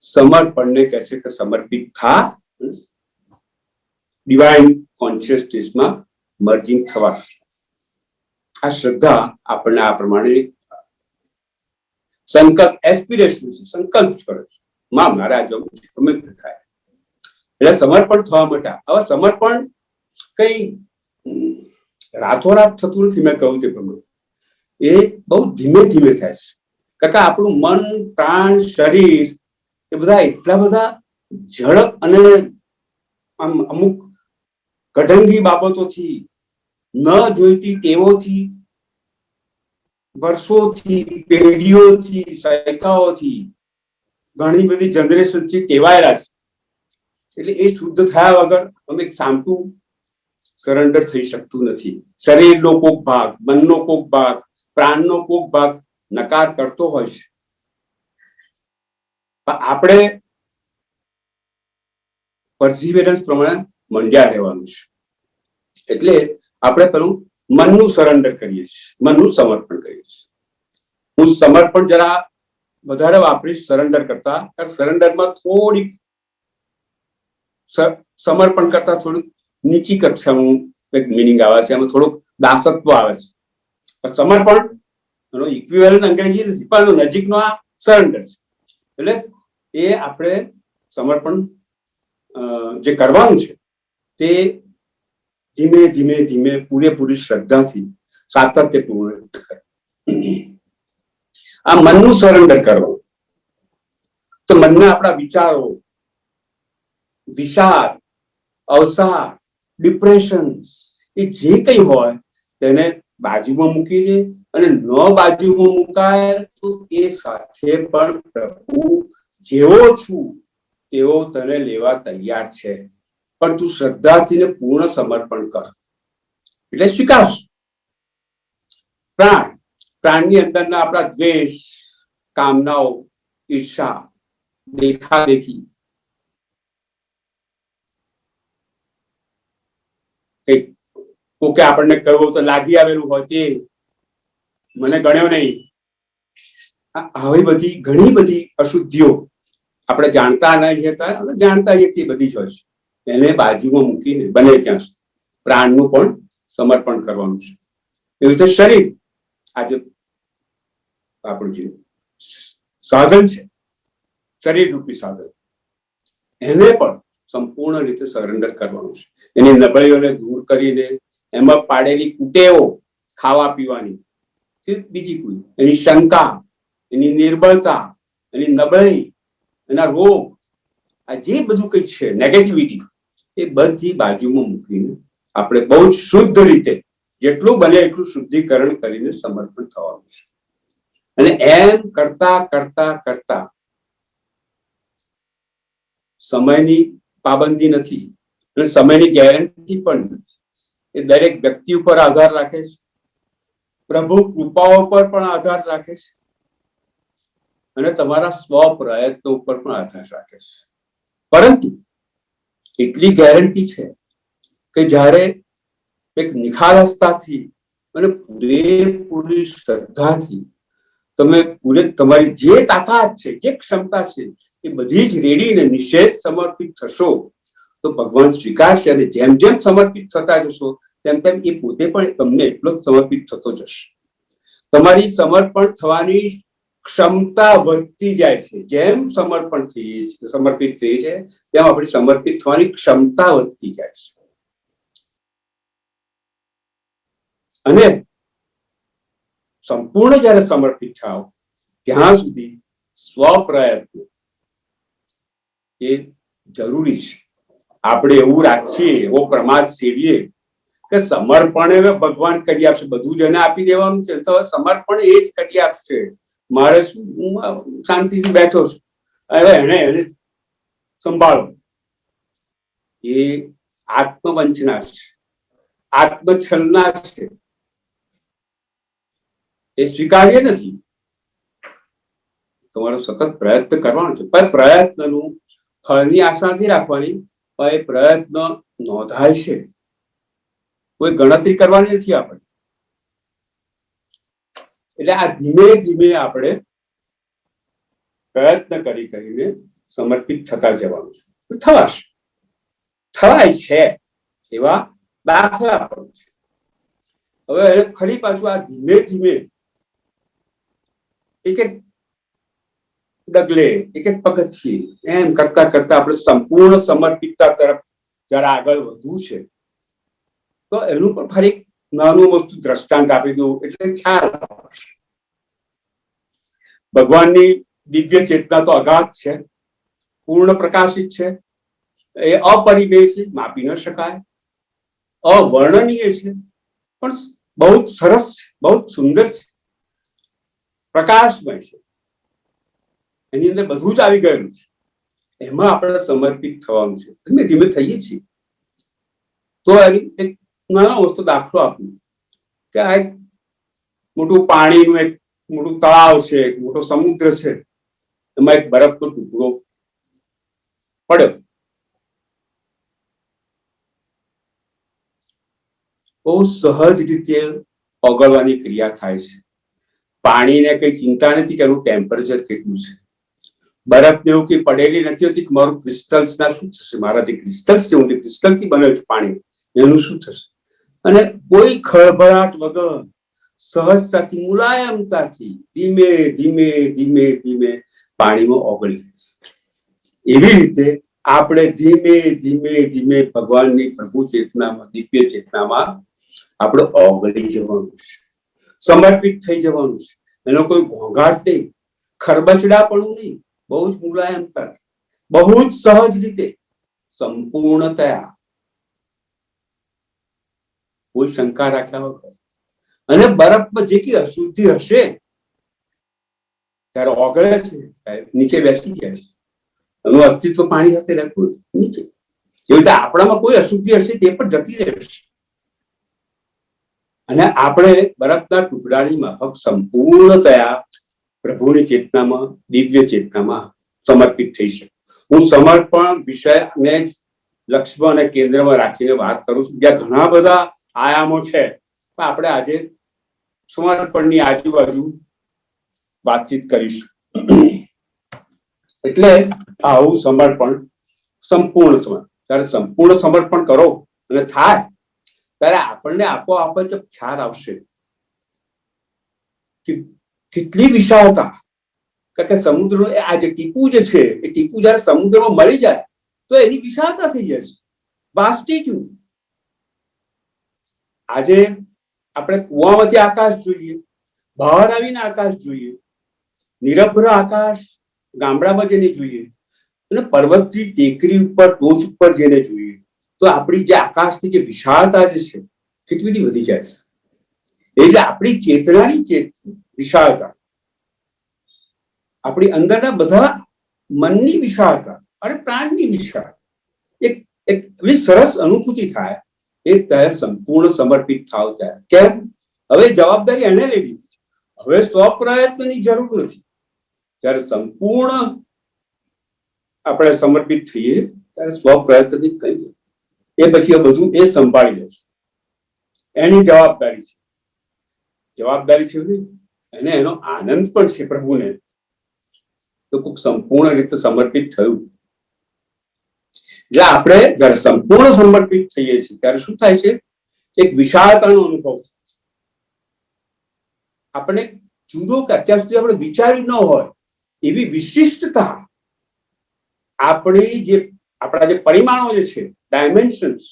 સમર્પણને કહે છે કે સમર્પિત થા, ડિવાઇન કોન્શિયસનેસમાં મર્જિંગ થવા. આ શ્રદ્ધા આપણને આ પ્રમાણે સંકલ્પ, એસ્પિરેશન છે, સંકલ્પ કરે છે, માં મારા જવું છે, ગમે તે થાય. એટલે સમર્પણ થવા માટે હવે સમર્પણ કઈ રાતોરાત થતું નથી. મેં કહ્યું તે પ્રમાણે એ બહુ ધીમે ધીમે થાય છે. કાકા આપણું મન, પ્રાણ, શરીર એ બધા એટલા બધા ઝડપ અને આમ અમુક કઢંગી બાબતોથી, ન જોઈતી ટેવોથી, વર્ષોથી, પેઢીઓથી, સૈકાઓથી, ઘણી બધી જનરેશનથી ટેવાયેલા છે. એટલે એ શુદ્ધ થયા વગર અમે સામતું સરેન્ડર થઈ શકતું નથી. શરીરનો કોક ભાગ, મનનો કોક ભાગ, પ્રાણનો કોક ભાગ નકાર કરતો હોય છે. આપણે પરસિવેરન્સ પ્રમાણે મંડ્યા રહેવાનું છે. એટલે આપણે પેલું મનનું સરેન્ડર કરીએ છીએ, મનનું સમર્પણ કરીએ છીએ. હું સમર્પણ જરા વધારે વાપરીશ સરેન્ડર કરતા, કારણ સરેન્ડરમાં થોડીક સમર્પણ કરતા થોડુંક નીચી કક્ષાનું એક મિનિંગ આવે છે, એમાં થોડુંક દાસત્વ આવે છે. સમર્પણ એનો ઇક્વિવેલન્ટ અંગ્રેજી નથી, પણ નજીકનો આ સરેન્ડર છે. એટલે એ આપણે સમર્પણ જે કરવાનું છે તે ધીમે ધીમે ધીમે પૂરેપૂરી શ્રદ્ધાથી સાતત્યપૂર્ણ કરે. આ મનનું સરેન્ડર કરવું. તો મનના આપણા વિચારો, વિષાદ, અવસાદ, ડિપ્રેશન, એ જે કંઈ હોય તેને બાજુમાં મૂકી દે, અને ન બાજુમાં મુકાય તો એ સાથે પણ પ્રભુ જેવો છું તેવો તને લેવા તૈયાર છે, પણ તું શ્રદ્ધાથી ને પૂર્ણ સમર્પણ કર. એટલે સ્વીકારશ. પ્રાણની અંદરના આપણા દ્વેષ, કામનાઓ, ઈર્ષા, દેખાદેખી, કઈક કોકે આપણને કહ્યું તો લાગી આવેલું હોય તે મને ગણ્યો નહીં, આવી બધી ઘણી બધી અશુદ્ધિઓ આપણે જાણતા નહીં હતા, જાણતા એ બધી જ હોય છે. એને બાજુમાં મૂકીને બને ત્યાં પ્રાણનું પણ સમર્પણ કરવાનું છે. એવી રીતે શરીર આજે આપણું જે સાધન છે, શરીર રૂપી સાધન, એને પણ સંપૂર્ણ રીતે સરેન્ડર કરવાનું છે. એની નબળીઓને દૂર કરીને એમાં પાડેલી કુટેવો, ખાવા પીવાની કે બીજી કોઈ, એની શંકા, એની નિર્બળતા, એની નબળી, એના રોગ, આ જે બધું કંઈ છે નેગેટિવિટી, એ બધી બાજુમાં મૂકીને આપણે બહુ જ શુદ્ધ રીતે જેટલું બને એટલું શુદ્ધિકરણ કરીને સમર્પણ થવાનું છે. અને એમ કરતા કરતા કરતા સમયની પાબંદી નથી અને સમયની ગેરંટી પણ નથી. એ દરેક વ્યક્તિ ઉપર આધાર રાખે છે, પ્રભુ કૃપાઓ પર પણ આધાર રાખે છે, અને તમારા સ્વ પ્રયત્નો ઉપર પણ આધાર રાખે છે. પરંતુ એટલી ગેરંટી છે કે જ્યારે એક નિખાલસતાથી અને પૂરેપૂરી શ્રદ્ધાથી તમે તમારી જે તાકાત છે, જે ક્ષમતા છે, એ બધી જ રેડીને નિશેષ સમર્પિત થશો તો ભગવાન સ્વીકારશે. અને જેમ જેમ સમર્પિત થતા જશો તેમ તેમ એ પોતે પણ તમને એટલો જ સમર્પિત થતો જશે. તમારી સમર્પણ થવાની ક્ષમતા વધતી જાય છે. જેમ સમર્પિત થઈ છે તેમ આપણી સમર્પિત થવાની ક્ષમતા વધતી જાય છે. અને સંપૂર્ણ જયારે સમર્પિત થાવ ત્યાં સુધી સ્વપ્રયત્ન એ જરૂરી છે. આપણે એવું રાખીએ, એવો પ્રમાદ સેવીએ કે સમર્પણ હવે ભગવાન કરી આપશે, બધું જ એને આપી દેવાનું છે, તો સમર્પણ એ જ કરી આપશે, મારે શું, હું શાંતિથી બેઠો છું, હવે એને સંભાળો. એ આત્મવંચના છે, આત્મછલના છે, એ સ્વીકાર્ય નથી. તમારો સતત પ્રયત્ન કરવાનો છે, પણ પ્રયત્નનું ફળની આશા નથી રાખવાની. પણ એ પ્રયત્ન નોંધાય છે, કોઈ ગણતરી કરવાની નથી આપણે. એટલે આ ધીમે ધીમે આપણે પ્રયત્ન કરીને સમર્પિત થતા જવાનું છે. થવાશે, થવાય છે એવા દાખલા પણ છે. હવે ફરી પાછું આ ધીમે ધીમે એક એક ડગલે, એક એક પગથિયે એમ કરતા કરતા આપણે સંપૂર્ણ સમર્પિતતા તરફ જયારે આગળ વધવું છે, તો એનું પણ ફરી નાનું મોટું દ્રષ્ટાંત આપી દઉં એટલે ખ્યાલ આવશે. ભગવાનની દિવ્ય ચેતના તો અગાધ છે, પૂર્ણ પ્રકાશિત છે, એ અપરિમેય છે, માપી ન શકાય, અવર્ણનીય છે, પણ બહુ સરસ છે, બહુ સુંદર છે, પ્રકાશમય છે. એની અંદર બધું જ આવી ગયેલું છે. એમાં આપણે સમર્પિત થવાનું છે. ધીમે ધીમે થઈએ છીએ. તો એની એક નાનો વસ્તુ દાખલો આપું કે આ એક મોટું પાણીનું એક મોટું તળાવ છે, એક મોટો સમુદ્ર છે, એમાં એક બરફનો ટુકડો પડ્યો. બહુ સહજ રીતે ઓગળવાની ક્રિયા થાય છે. પાણીને કઈ ચિંતા નથી કે એનું ટેમ્પરેચર કેટલું છે, બરફ એવું કઈ પડેલી નથી હોતી કે મારું ક્રિસ્ટલ્સ ના શું થશે, મારા જે ક્રિસ્ટલ્સ છે, હું જે ક્રિસ્ટલ થી બને છે પાણી, એનું શું થશે? અને કોઈ ખળભળાટ વગર સહજતાથી, મુલાયમતાથી ધીમે ધીમે ધીમે ધીમે પાણીમાં ઓગળી જશે. એવી રીતે આપણે ધીમે ધીમે ધીમે ભગવાનની પ્રભુ ચેતનામાં, દિવ્ય ચેતનામાં આપણે ઓગળી જવાનું છે, સમર્પિત થઈ જવાનું છે. એનો કોઈ ઘોંઘાટ નહીં, ખરબચડાપણું નહીં, બહુ જ મુલાયમતાથી, બહુ જ સહજ રીતે, સંપૂર્ણતયા, કોઈ શંકા રાખ્યા વગર. અને બરફમાં જે કઈ અશુદ્ધિ હશે ત્યારે ઓગળે છે, ત્યારે નીચે બેસી જાય છે, એનું અસ્તિત્વ પાણી સાથે રહેતું નીચે. એવી રીતે આપણામાં કોઈ અશુદ્ધિ હશે તે પણ જતી રહેશે. અને આપણે બરફના ટુકડાની માફક સંપૂર્ણતયા પ્રભુની ચેતનામાં, દિવ્ય ચેતનામાં સમર્પિત થઈ શકે. હું સમર્પણ વિષયને લક્ષ્યમાં અને કેન્દ્રમાં રાખીને વાત કરું છું, જ્યાં ઘણા બધા આયામો છે, પણ આપણે આજે સમર્પણની આજુબાજુ વાતચીત કરીશું. એટલે આવું સમર્પણ, સંપૂર્ણ સમર્પણ, ત્યારે સંપૂર્ણ સમર્પણ કરો અને થાય ત્યારે આપણને આપોઆપ જ ખ્યાલ આવશે કે કેટલી વિશાળતા. કારણ કે સમુદ્રનો આ જે ટીપું જે છે, એ ટીપું જયારે સમુદ્રમાં મળી જાય તો એની વિશાળતા થઈ જાય છે, વાસ્ટિટ્યુડ. આજે આપણે કુવામાંથી આકાશ જોઈએ, બહાર આવીને આકાશ જોઈએ, નિરભ્ર આકાશ ગામડામાં જઈને જોઈએ, અને પર્વતની ટેકરી ઉપર, ટોચ ઉપર જઈને જોઈએ, તો આપણી જે આકાશની જે વિશાળતા જે છે કેટલી બધી વધી જાય છે. એટલે આપણી ચેતનાની વિશાળતા, આપણી અંદરના બધા મનની વિશાળતા અને પ્રાણની વિશાળતા, એક એવી સરસ અનુભૂતિ થાય એ ત્યારે સંપૂર્ણ સમર્પિત થાવ ત્યારે. કેમ? હવે જવાબદારી એને લઈ લીધી છે, હવે સ્વપ્રયત્નની જરૂર નથી. જ્યારે સંપૂર્ણ આપણે સમર્પિત થઈએ ત્યારે સ્વપ્રયત્નથી કહીએ એ પછી બધું એ સંભાળી લે છે, એની જવાબદારી છે. જવાબદારી છે એને, એનો આનંદ પણ છે પ્રભુને તો કોઈક સંપૂર્ણ રીતે સમર્પિત થયું. એટલે આપણે જયારે સંપૂર્ણ સમર્પિત થઈએ છીએ ત્યારે શું થાય છે? એક વિશાળતાનો અનુભવ થાય છે. આપણે જુદો કે અત્યાર સુધી આપણે વિચાર્યું ન હોય એવી વિશિષ્ટતા, આપણા જે પરિમાણો જે છે, ડાયમેન્શન્સ,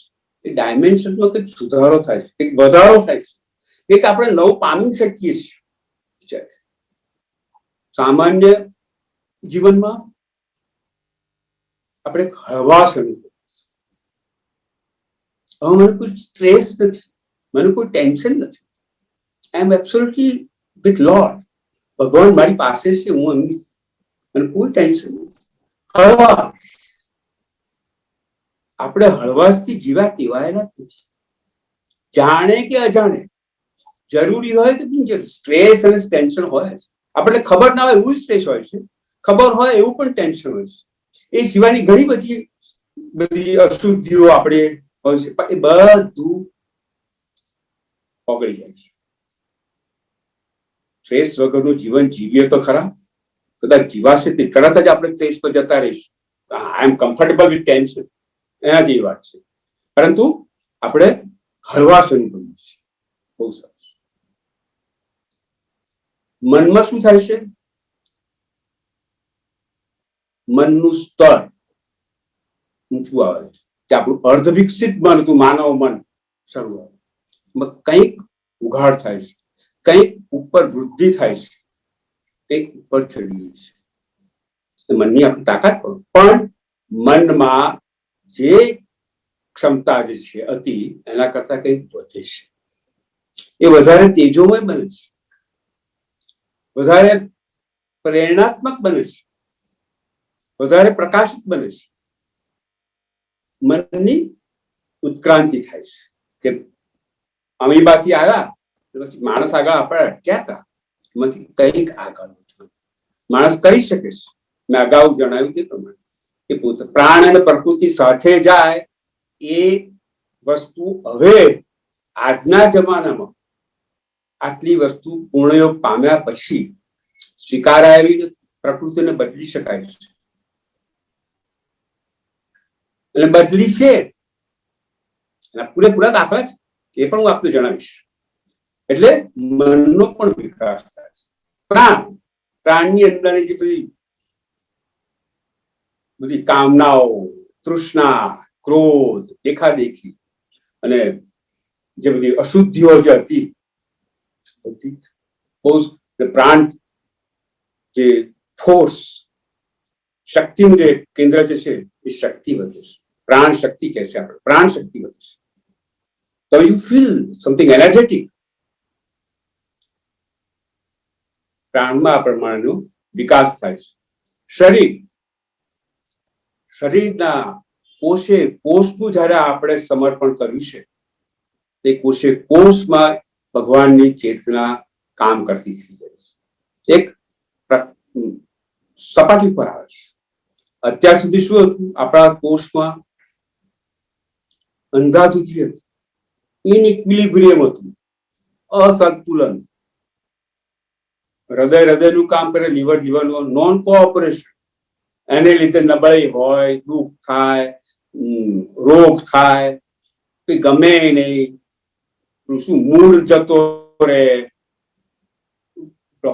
એ ડાયમેન્શનમાં કંઈક સુધારો થાય છે, કંઈક વધારો થાય છે, કંઈક આપણે નવું પામી શકીએ છીએ. સામાન્ય જીવનમાં આપણે હળવાશ અનુભવીએ છીએ. હવે મને કોઈ સ્ટ્રેસ નથી, મને કોઈ ટેન્શન નથી. આઈ એમ એબ્સોલ્યુટલી વિથ લોર્ડ. ભગવાન મારી પાસે છે, હું એમની, મને કોઈ ટેન્શન નથી. હળવાશ. આપણે હળવાશથી જીવા ટેવાયેલા નથી, જાણે કે અજાણે, જરૂરી હોય કે બિનજરૂરી. સ્ટ્રેસ અને ટેન્શન હોય છે. આપણને ખબર ના હોય એવું સ્ટ્રેસ હોય છે, ખબર હોય એવું પણ ટેન્શન હોય છે. એ સિવાયની ઘણી બધી અશુદ્ધિઓ આપણે હોય છે, પણ એ બધું ઓગળી જાય છે. સ્ટ્રેસ વગરનું જીવન જીવીએ તો ખરા, કદાચ જીવાશે તે તરત જ આપણે સ્ટ્રેસ પર જતા રહીશું. આઈ એમ કમ્ફર્ટેબલ વિથ ટેન્શન, એના જેવી વાત છે. પરંતુ આપણે હળવાશ અનુભવીએ છીએ. બહુ સરસ. મનમાં શું થાય છે? મનનું સ્તર ઊંચું આવે છે, કે આપણું અર્ધ વિકસિત મન હતું, માનવ મન શરૂઆત કંઈક ઉઘાડ થાય છે, કંઈક ઉપર વૃદ્ધિ થાય છે, કંઈક ઉપર ચડીએ છે. મનની આપણી તાકાત પણ મનમાં જે ક્ષમતા જે છે અતિ, એના કરતા કંઈક વધે છે. એ વધારે તેજોમય બને છે, વધારે પ્રેરણાત્મક બને છે, વધારે પ્રકાશિત બને છે. મનની ઉત્ક્રાંતિ થાય છે કે અમીબાથી આવ્યા પછી માણસ આગળ આપણે અટક્યા હતા, એમાંથી કંઈક આગળ માણસ કરી શકે છે. મેં અગાઉ જણાવ્યું તે પ્રમાણે કે પોતે પ્રાણ અને પ્રકૃતિ સાથે જાય એ વસ્તુ હવે આજના જમાનામાં આટલી વસ્તુ પૂર્ણયોગ પામ્યા પછી સ્વીકારાય એવી નથી. પ્રકૃતિને બદલી શકાય છે અને બદલી છે. એના પૂરેપૂરા દાખલા છે, એ પણ હું આપને જણાવીશ. એટલે મનનો પણ વિકાસ થાય છે. પ્રાણની અંદરની જે બધી કામનાઓ, તૃષ્ણા, ક્રોધ, દેખાદેખી અને જે બધી અશુદ્ધિઓ જે હતી, બધી બહુ પ્રાણ જે ફોર્સ, શક્તિનું જે કેન્દ્ર જે છે એ શક્તિ વધે છે. પ્રાણ શક્તિ કહે છે આપણે, પ્રાણ શક્તિ વધે છે. તો યુ ફીલ સમથિંગ એનર્જેટિક. પ્રાણમાં આ પ્રમાણેનો વિકાસ થાય છે. શરીરના કોષનું જયારે આપણે સમર્પણ કર્યું છે, તે કોષમાં ભગવાનની ચેતના કામ કરતી થઈ જાય છે. એક સપાટી પર આવે છે. અત્યાર સુધી શું હતું? આપણા કોષમાં અંધાધૂંધી હતી, ઇનઇક્વિલિબ્રિયમ હતું, અસંતુલન. હૃદયનું કામ કરે, લીવરનું નોન કોઓપરેશન. એને લીધે નબળાઈ હોય, દુઃખ થાય, રોગ થાય, ગમે નહીં, શું મૂળ જતો રહે,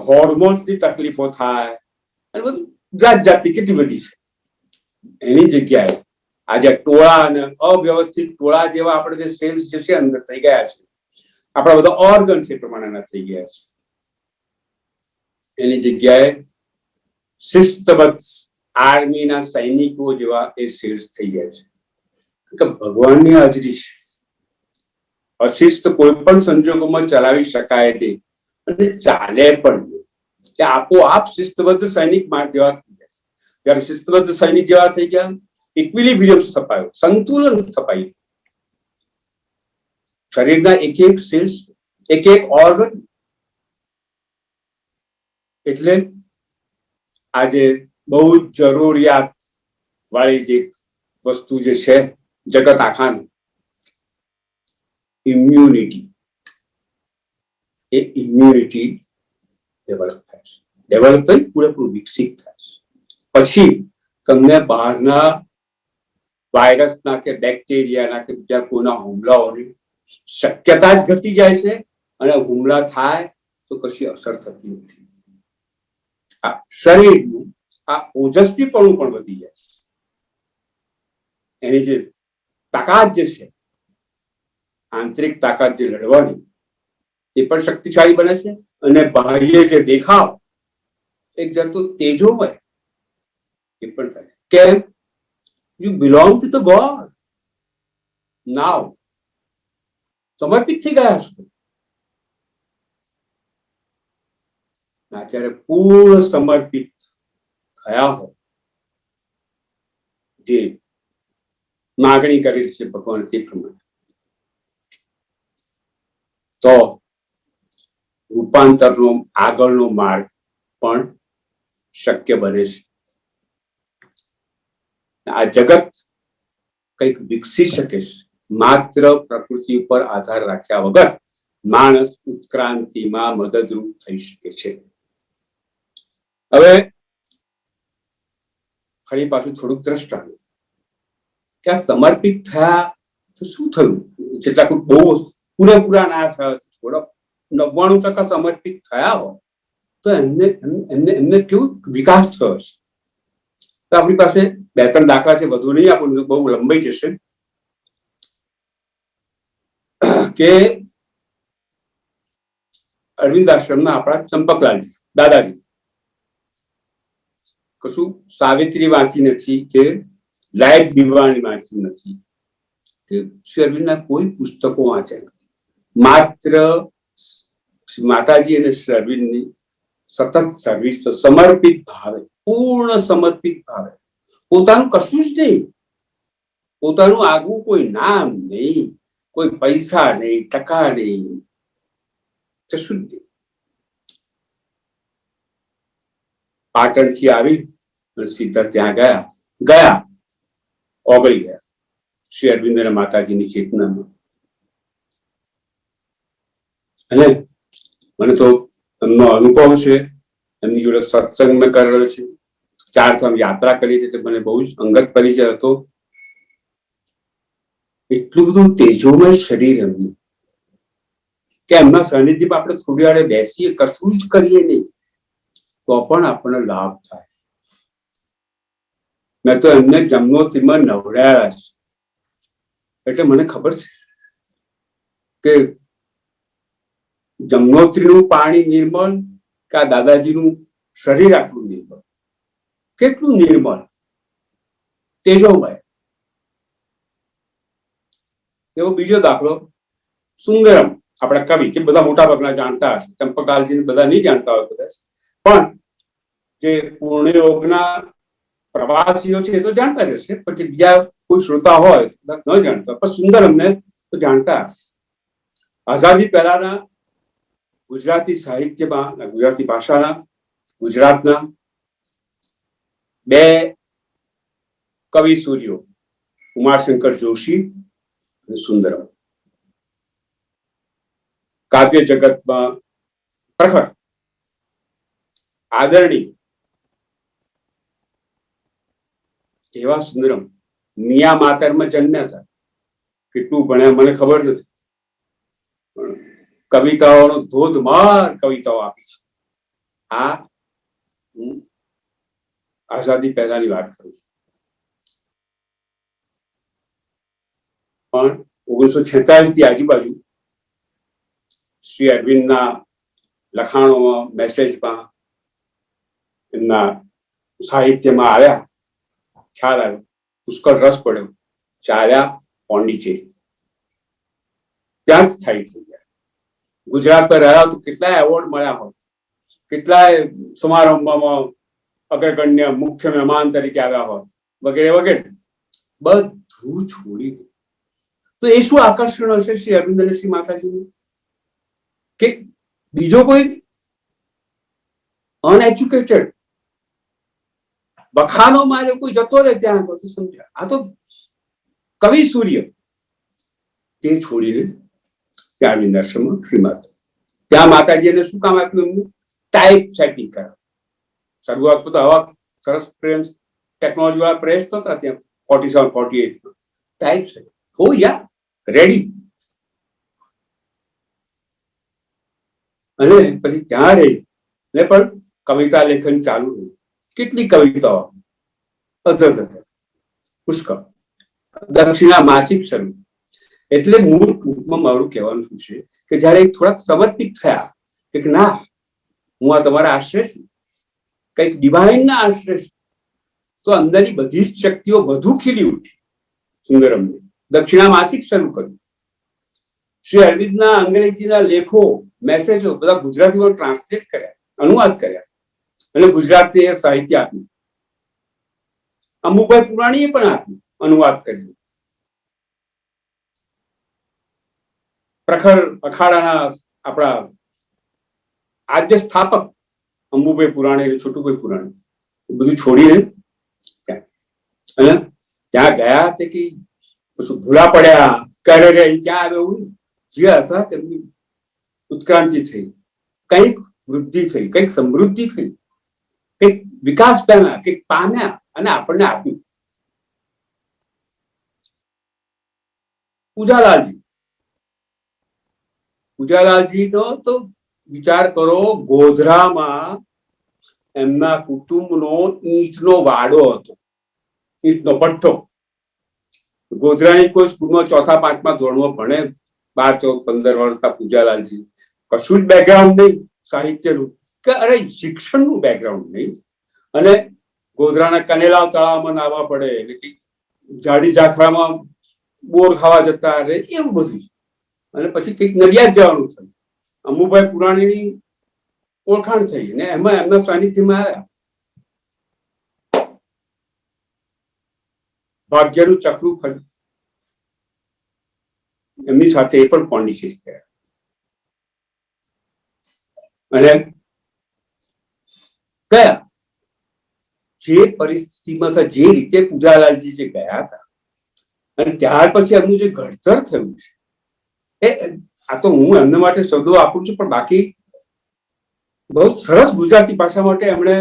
હોર્મોન્સની તકલીફો થાય, અને બધું જાત જાતની કેટલી બધી છે. એની જગ્યાએ આજે ટોળા અને અવ્યવસ્થિત ટોળા જેવા આપણે જે સેલ્સ જે છે અંદર થઈ ગયા છે, આપણા બધા ઓર્ગન્સ એ પ્રમાણેના થઈ ગયા છે. એની જગ્યાએ શિસ્તબદ્ધ આર્મીના સૈનિકો જેવા એ સેલ્સ થઈ જાય છે. કે ભગવાનની હાજરી છે. અશિસ્ત કોઈ પણ સંજોગોમાં ચલાવી શકાય નહીં અને ચાલે પણ નહીં. કે આપોઆપ શિસ્તબદ્ધ સૈનિક જેવા થઈ જાય છે. ત્યારે શિસ્તબદ્ધ સૈનિક જેવા થઈ ગયા, ઇક્વિલિબ્રિયમ સ્થપાયો, સંતુલન સ્થપાયું. શરીરના એક એક સેલ્સ, એક એક ઓર્ગન. એટલે આજે બહુ જરૂરિયાત વાળી જે વસ્તુ જે છે જગત આખાનું, ઇમ્યુનિટી. એ ઇમ્યુનિટી ડેવલપ થાય છે. ડેવલપ થઈ પૂરેપૂરું વિકસિત થાય છે. પછી તમને બહારના વાયરસના કે બેક્ટેરિયાના કે બીજા કોઈના હુમલાઓની શક્યતા જ ઘટી જાય છે. અને હુમલા થાય તો કશી અસર થતી નથી. આ શરીરનું આ ઓજસ્વીપણું પણ વધી જાય છે. એની જે તાકાત જે છે, આંતરિક તાકાત જે લડવાની, એ પણ શક્તિશાળી બને છે. અને બાહ્ય જે દેખાવ એક જાતનું તેજોમય એ પણ થાય. કેમ? You belong to the God. Now સમર્પિત થઈ ગયા છો. જ્યારે પૂર્ણ સમર્પિત થયા હો, જે માગણી કરેલી છે ભગવાન તે પ્રમાણે, તો રૂપાંતરનો આગળનો માર્ગ પણ શક્ય બને છે. આ જગત કંઈક વિકસી શકે છે માત્ર પ્રકૃતિ ઉપર આધાર રાખ્યા વગર. માણસ ઉત્ક્રાંતિમાં મદદરૂપ થઈ શકે છે. હવે ફરી પાછું થોડુંક દ્રષ્ટાંત કે આ સમર્પિત થયા તો શું થયું? જેટલા કોઈ બહુ પૂરેપૂરા ના થયા, થોડા 99% સમર્પિત થયા હોય તો એમને કેવું વિકાસ થયો છે. તો આપણી પાસે 2-3 દાખલા છે, વધુ નહીં, આપણને બહુ લંબાઈ જશે. કે અરવિંદ આશ્રમના આપણા ચંપકલાલજી દાદાજી કશું સાવિત્રી વાંચી નથી કે લાઈફ દિવાણી વાંચી નથી કે શ્રી અરવિંદના કોઈ પુસ્તકો વાંચ્યા નથી. માત્ર માતાજી અને શ્રી અરવિંદની સતત સર્વિસ, સમર્પિત ભાવે, પૂર્ણ સમર્પિત ભાવે. પોતાનું કશું જ નહીં, પોતાનું આગવું કોઈ નામ નહીં, કોઈ પૈસા નહીં, ટકા નહીં, કશું જ નહીં. પાટણથી આવી સીધા ત્યાં ગયા ઓગળી ગયા શ્રી અરવિંદ અને માતાજીની ચેતનામાં. અને મને તો એમનો અનુભવ છે, એમની જોડે સત્સંગ મેં કરેલો છે, 4 ધામ યાત્રા કરી છે, એટલે મને બહુ જ અંગત પરિચય હતો. એટલું બધું તેજોમય શરીર એમનું કે એમના સાનિધ્યમાં આપણે થોડી વાર બેસીએ, કશું જ કરીએ નહીં તો પણ આપણને લાભ થાય. મેં તો એમને જન્મોત્રીમાં નવડાયા છે, એટલે મને ખબર છે કે જમનોત્રીનું પાણી નિર્મળ કે આ દાદાજીનું શરીર આટલું નિર્મળ, કેટલું નિર્મળ, તેજોમય. એવો બીજો દાખલો સુંદરમ, આપણા કવિ જે બધા મોટા ભાગના જાણતા હશે, ચંપકલાલજીને બધા નહીં જાણતા હોય કદાચ, પણ જે પૂર્ણયોગના પ્રવાસીઓ છે એ તો જાણતા જ હશે, પછી બીજા કોઈ શ્રોતા હોય ન જાણતા, પણ સુંદરમને તો જાણતા હશે. આઝાદી પહેલાના ગુજરાતી સાહિત્યમાં, ગુજરાતી ભાષાના, ગુજરાતના 2 કવિ સૂર્યો, ઉમાશંકર જોશી અને સુંદરમ, કાવ્ય જગતમાં પ્રખર, આદરણીય એવા સુંદરમ મિયા માતરમાં જન્મ્યા હતા. કેટલું ભણ્યા મને ખબર નથી, પણ કવિતાઓનો ધોધમાર કવિતાઓ આપી છે. આ હું આઝાદી પહેલાની વાત કરું છું. પણ 1946 થી આજુબાજુ શ્રી અરવિંદના લખાણોમાં, મેસેજમાં, એમના સાહિત્યમાં આવ્યા, ખ્યાલ આવ્યો, પુષ્કળ રસ પડ્યો, ચાલ્યા પોંડિચેરી, ત્યાં જ સ્થાયી થઈ ગયા. ગુજરાત પર રહ્યા તો કેટલાય એવોર્ડ મળ્યા હોત, કેટલાય સમારંભમાં અગ્રગણ્ય મુખ્ય મહેમાન તરીકે આવ્યા હોત, વગેરે વગેરે. બધું છોડી દે તો એ શું આકર્ષણ હશે શ્રી અરવિંદ અને શ્રી માતાજીનું, કે બીજો કોઈ અનએજ્યુકેટેડ બખાનો મારે કોઈ જતો રહે ત્યાં આગળ તો સમજ્યા. આ તો કવિ સૂર્ય તે છોડીને ત્યાં અરવિંદાશ્રમમાં શ્રી માતા, ત્યાં માતાજીને શું કામ આપ્યું એમને? ટાઈપ સેટિંગ કરાવ. શરૂઆતમાં તો આવા સરસ પ્રેસ ટેકનોલોજી વાળા પ્રેસ નતા ત્યાં 47, 48 ટાઈપ સેટિંગ હો યા રેડી. અને પછી ત્યાં રહી ને પણ કવિતા લેખન ચાલુ રહ્યું. કેટલી કવિતાઓ પુષ્કળ. દક્ષિણા માસિક શરૂ. એટલે મૂળ ટૂંકમાં મારું કહેવાનું શું છે કે જયારે થોડાક સમર્પિત થયા કે ના, હું આ તમારા આશ્રય છું, કંઈક ડિવાઇન ના આશ્રય છું, તો અંદરની બધી જ શક્તિઓ વધુ ખીલી ઉઠી. સુંદરમને દક્ષિણા માસિક શરૂ કર્યું. શ્રી અરવિંદના અંગ્રેજીના લેખો, મેસેજો બધા ગુજરાતીમાં ટ્રાન્સલેટ કર્યા, અનુવાદ કર્યા અને ગુજરાતી સાહિત્ય આપ્યું. અંબુભાઈ પુરાણીએ પણ આપ્યું, અનુવાદ કર્યું. પ્રખર અખાડાના આપણા આદ્ય સ્થાપક અંબુભાઈ પુરાણી અને છોટુભાઈ પુરાણી બધું છોડીને ત્યાં, અને ત્યાં ગયા તે કે પછી ભૂલા પડ્યા, કરે રે ક્યાં આવે એવું જે હતા તેમની ઉત્ક્રાંતિ થઈ, કંઈક વૃદ્ધિ થઈ, કંઈક સમૃદ્ધિ થઈ, કંઈક વિકાસ પામ્યા, કંઈક પામ્યા અને આપણને આપ્યું. પૂજાલાલજીનો તો વિચાર કરો, ગોધરામાં એમના કુટુંબનો ઈંટનો વાડો હતો, ઈંટનો પટ્ટો. ગોધરાની કોઈ સ્કૂલમાં 4, 5 ધોરણમાં ભણે, 12, 14, 15 વર્ષના પૂજાલાલજી. કશું જ બેકગ્રાઉન્ડ નહીં સાહિત્યનું કે અરે શિક્ષણનું બેકગ્રાઉન્ડ નહીં. અને ગોધરાના કનેલાવ તળાવમાં નાહવા પડે, એટલે કે જાડી ઝાખરામાં બોર ખાવા જતા રહે, એવું બધું. અને પછી કંઈક નડિયાદ જવાનું થયું. અંબુભાઈ પુરાણીની ઓળખાણ થઈ ને એમાં એમના સાનિધ્યમાં આવ્યા. ભાગ્યનું ચક્રું ફર્યું. એમની સાથે એ પણ પોંડિચેરી ગયા. અને ગયા જે પરિસ્થિતિમાં હતા, જે રીતે પૂજાલાલજી જે ગયા હતા, અને ત્યાર પછી એમનું જે ઘડતર થયું છે, એ આ તો હું એમના માટે શબ્દો આપું છું, પણ બાકી બહુ સરસ ગુજરાતી ભાષા માટે એમણે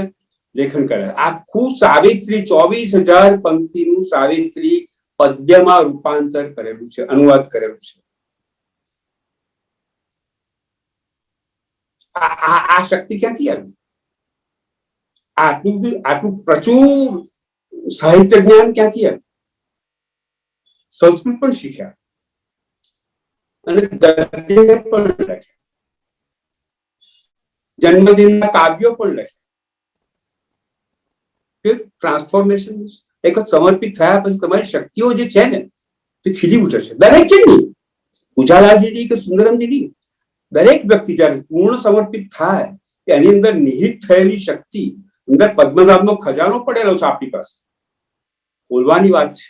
લેખન કર્યા. આખું સાવિત્રી 24,000 પંક્તિનું સાવિત્રી પદ્યમાં રૂપાંતર કરેલું છે, અનુવાદ કરેલું છે. આ શક્તિ ક્યાંથી આવી? આટલું પ્રચુર સાહિત્ય જ્ઞાન ક્યાંથી આવ્યું? સંસ્કૃત પણ શીખ્યા અને ગદ્ય પણ લખ્યા, જન્મદિનના કાવ્યો પણ લખ્યા. ટ્રાન્સફોર્મેશન એક સમર્પિત થયા પછી તમારી શક્તિઓ જે છે ને તે ખીલી ઉઠે છે. દરેક જણની, ઉજાલાજીની કે સુંદરમજીની, દરેક વ્યક્તિ જયારે પૂર્ણ સમર્પિત થાય એની અંદર નિહિત થયેલી શક્તિ, અંદર પદ્મનાભનો ખજાનો પડેલો છે આપણી પાસે, બોલવાની વાત છે,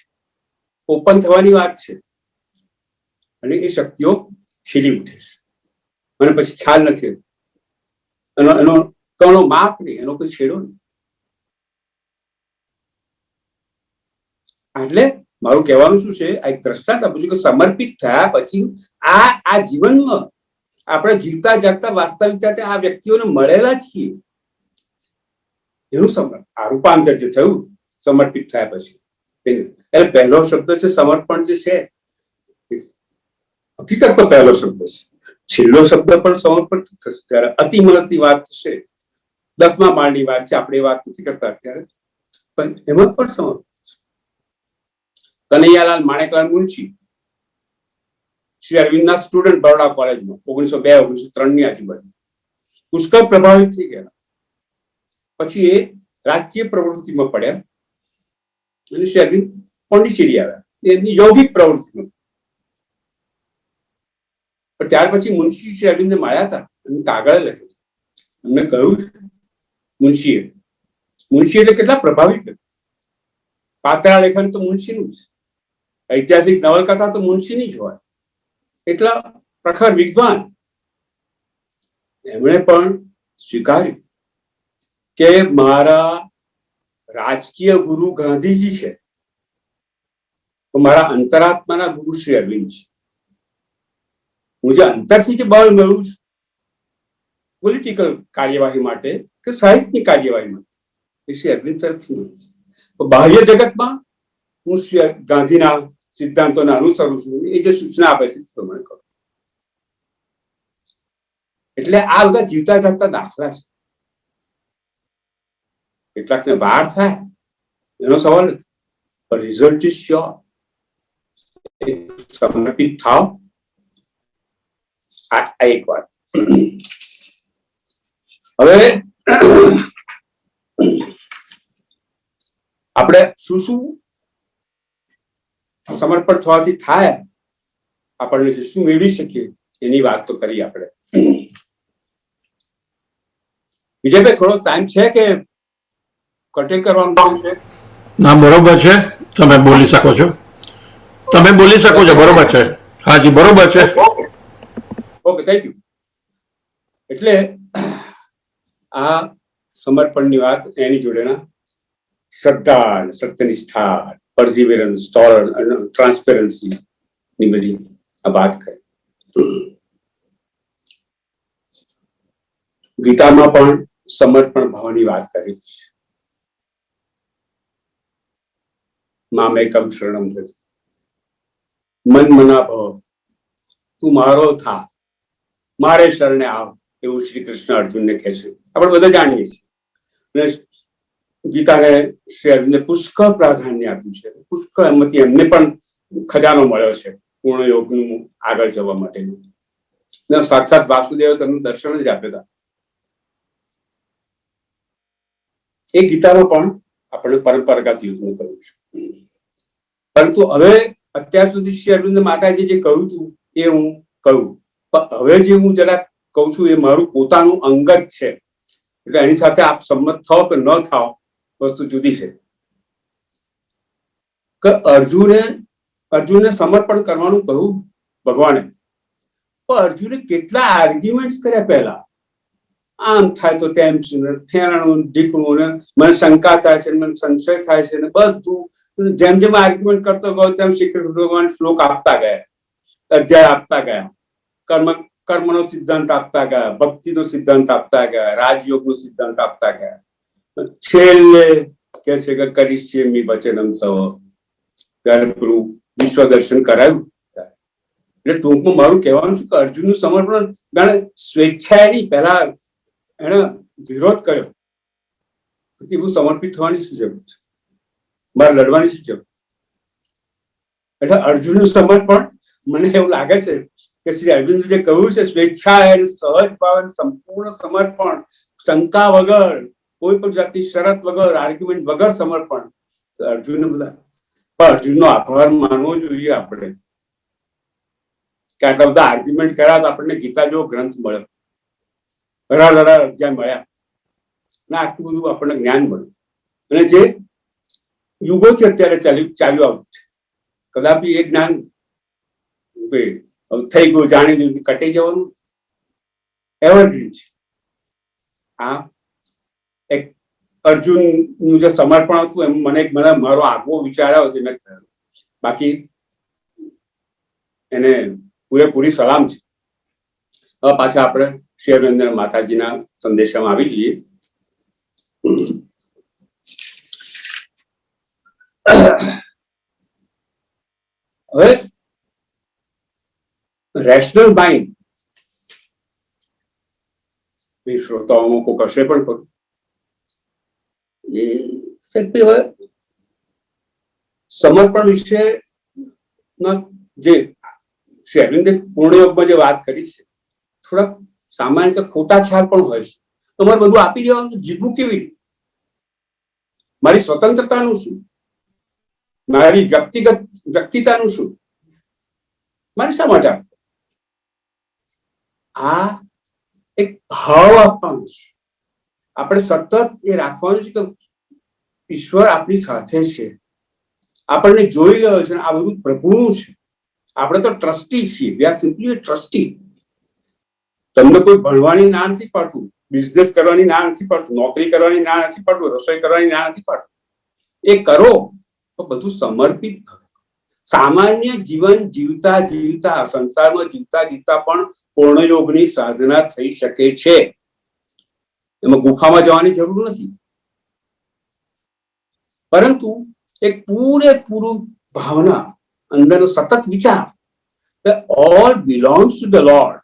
ઓપન થવાની વાત છે, અને એ શક્તિઓ ખીલી ઉઠે છે. અને પછી ખ્યાલ નથી એનો કણો માપ નહીં, એનો કોઈ છેડો નહીં. એટલે મારું કહેવાનું શું છે, આ એક દ્રષ્ટાંત આપું છું કે સમર્પિત થયા પછી આ જીવનમાં આપણે જીવતા જાગતા વાસ્તવિકતા આ વ્યક્તિઓને મળેલા છીએ એનું આ રૂપાંતર જે થયું સમર્પિત થયા પછી. એટલે પહેલો શબ્દ છે સમર્પણ, જે છે હકીકતમાં પહેલો શબ્દ છે. છેલ્લો શબ્દ પણ સમર્પણ થશે ત્યારે અતિ મનસની વાત થશે, 10મા માળની વાત છે, આપણે એ વાત નથી કરતા અત્યારે, પણ એમાં પણ સમર્પણ. કનૈયાલાલ માણેકલાલ મુનશી શ્રી અરવિંદના સ્ટુડન્ટ બરોડા કોલેજમાં 1902-1903 આજુબાજુ પુષ્કળ પ્રભાવિત થઈ ગયા. પછી એ રાજકીય પ્રવૃત્તિમાં પડ્યા અને શ્રી અરવિંદ પોંડિચેરી આવ્યા એમની યૌગિક પ્રવૃત્તિમાં. પણ ત્યાર પછી મુનશી શ્રી અરવિંદને મળ્યા હતા અને કાગળ લખ્યું. એમને કહ્યું મુનશી એટલે કેટલા પ્રભાવિત, પાતળા લેખન તો મુનશીનું જ, ઐતિહાસિક નવલકથા તો મુનશીની જ હોય, એટલા પ્રખર વિદ્વાન. એમણે પણ સ્વીકાર્યું કે મારા રાજકીય ગુરુ ગાંધીજી છે, મારા અંતરાત્માના ગુરુ શ્રી અરવિંદ છે. હું જે અંતરથી જે બળ મેળવું છું પોલિટિકલ કાર્યવાહી માટે કે સાહિત્યની કાર્યવાહી માટે, એ શ્રી અરવિંદ તરફથી મળે છે. બાહ્ય જગતમાં હું શ્રી ગાંધીના સિદ્ધાંતોને અનુસરું છું, એ જે સૂચના આપે છે પ્રમાણે કરું. એટલે આ બધા જીવતા જાગતા દાખલા છે. કેટલાકને વાર થાય એનો સવાલ નથી, પણ રિઝલ્ટ ઇઝ શ્યોર. સમર્પિત થાવ, આ એક વાત. હવે આપણે શું સમર્પણ થવાથી થાય, આપણને શું મેળવી શકીએ એની વાત તો કરી આપણે. વિજયભાઈ થોડો ટાઈમ છે કે કટિંગ કરવાનું છે? ના, બરોબર છે, તમે બોલી શકો છો. તમે બોલી શકો છો, બરોબર છે. હાજી, બરોબર છે. Okay, thank you. એટલે આ સમર્પણની વાત એની જોડેના શ્રદ્ધા, સત્યનિષ્ઠા, પરસિવરન્સ, ટોલરન્સ, ટ્રાન્સપેરન્સી ની બધી આ વાત કરી. ગીતામાં પણ સમર્પણ ભાવની વાત કરી છે. મામેકમ શરણમ વ્રજ, મન મના ભવ, તું મારો થા, મારે શરણે આવ, એવું શ્રી કૃષ્ણ અર્જુનને કહે છે. આપણે બધા જાણીએ છીએ. અને ગીતાને શ્રી અર્જુનને પુષ્કળ પ્રાધાન્ય આપ્યું છે. પુષ્કળ એમાંથી એમને પણ ખજાનો મળ્યો છે પૂર્ણ યોગનું આગળ જવા માટેનું. સાક્ષાત વાસુદેવ તમને દર્શન જ આપ્યા હતા. એ ગીતામાં પણ આપણે પરંપરાગત યુદ્ધનું કર્યું છે. પરંતુ હવે અત્યાર સુધી શ્રી અરવિંદ માતાજી જે કહ્યું હતું એ હું કહું, પણ હવે જે હું જરા કહું છું એ મારું પોતાનું અંગત છે. એટલે એની સાથે આપ સંમત થાવ કે ન થાવ વસ્તુ જુદી છે. કે અર્જુને સમર્પણ કરવાનું કહ્યું ભગવાને, પણ અર્જુને કેટલા આર્ગ્યુમેન્ટ્સ કર્યા પહેલા. આમ થાય તો તેમ ફેરણું ઢીકણું, મને શંકા થાય છે, મને સંશય થાય છે, ને બધું જેમ જેમ આર્ગ્યુમેન્ટ કરતો ગયો તેમ શ્રી કૃષ્ણ ભગવાન શ્લોક આપતા ગયા, અધ્યાય આપતા ગયા, કર્મ કર્મનો સિદ્ધાંત આપતા ગયા, ભક્તિનો સિદ્ધાંત આપતા ગયા, રાજયોગનો સિદ્ધાંત આપતા ગયા. છેલ્લે કે છે કે કરીશ્ય મી વચનમ તવ, ત્યારે પેલું વિશ્વ દર્શન કરાયું. એટલે ટૂંકમાં મારું કહેવાનું છે કે અર્જુનનું સમર્પણ જાણે સ્વેચ્છાએ નહીં, પહેલા એને વિરોધ કર્યો. એવું સમર્પિત થવાની શું જરૂર છે? મારે લડવાની શું જરૂર? એટલે અર્જુનનું સમર્પણ મને એવું લાગે છે કે શ્રી અરવિંદ જે કહ્યું છે, સ્વેચ્છાએ સહજ ભાવે સંપૂર્ણ સમર્પણ, શંકા વગર, કોઈ પણ જાતની શરત વગર, આર્ગ્યુમેન્ટ વગર સમર્પણ. અર્જુન બધા પણ અર્જુનનો આભાર માનવો જોઈએ આપણે કે આટલા બધા આર્ગ્યુમેન્ટ કર્યા તો આપણને ગીતા જેવો ગ્રંથ મળ્યો, હરાર અધ્યાય મળ્યા ને આટલું બધું આપણને જ્ઞાન મળ્યું. અને જે યુગોથી અત્યારે ચાલ્યું આવ્યું છે, કદાપી એ જ્ઞાન થઈ ગયું, જાણી લીધું, કટી જવાનું એવરગ્રીન છે. આ એક અર્જુનનું જે સમર્પણ હતું એમ મને મારો આગવો વિચાર આવ્યો તે મેં કહ્યું. બાકી એને પૂરેપૂરી સલામ છે. હવે પાછા આપણે શ્રી અરવિંદ માતાજીના સંદેશામાં આવી જઈએ. હવે રેશનલ માઇન્ડ શ્રોતાઓમાં કોઈ કશે પણ કરું હવે સમર્પણ વિશે જે શ્રી અરવિંદે પૂર્ણયોગમાં જે વાત કરી છે, થોડાક સામાન્ય રીતે ખોટા ખ્યાલ પણ હોય છે. તમારે બધું આપી દેવાનું, જીવવું કેવી રીતે? મારી સ્વતંત્રતાનું શું? મારી વ્યક્તિતાનું શું? મારે શા માટે આપવું? આ એક ભાવ આપવાનું છે. આપણે સતત એ રાખવાનું છે કે ઈશ્વર આપણી સાથે છે, આપણને જોઈ રહ્યો છે, આ બધું પ્રભુનું છે. આપણે તો ટ્રસ્ટી છીએ, we are simply A trustee. તમને કોઈ ભણવાની ના નથી પાડતું, બિઝનેસ કરવાની ના નથી પાડતું, નોકરી કરવાની ના નથી પાડતું, રસોઈ કરવાની ના નથી પાડતું. એ કરો તો બધું સમર્પિત. સામાન્ય જીવન જીવતા જીવતા, સંસારમાં જીવતા જીવતા પણ પૂર્ણયોગની સાધના થઈ શકે છે. એમાં ગુફામાં જવાની જરૂર નથી, પરંતુ એક પૂરેપૂરું ભાવના, અંદરનો સતત વિચાર all belongs to the lord.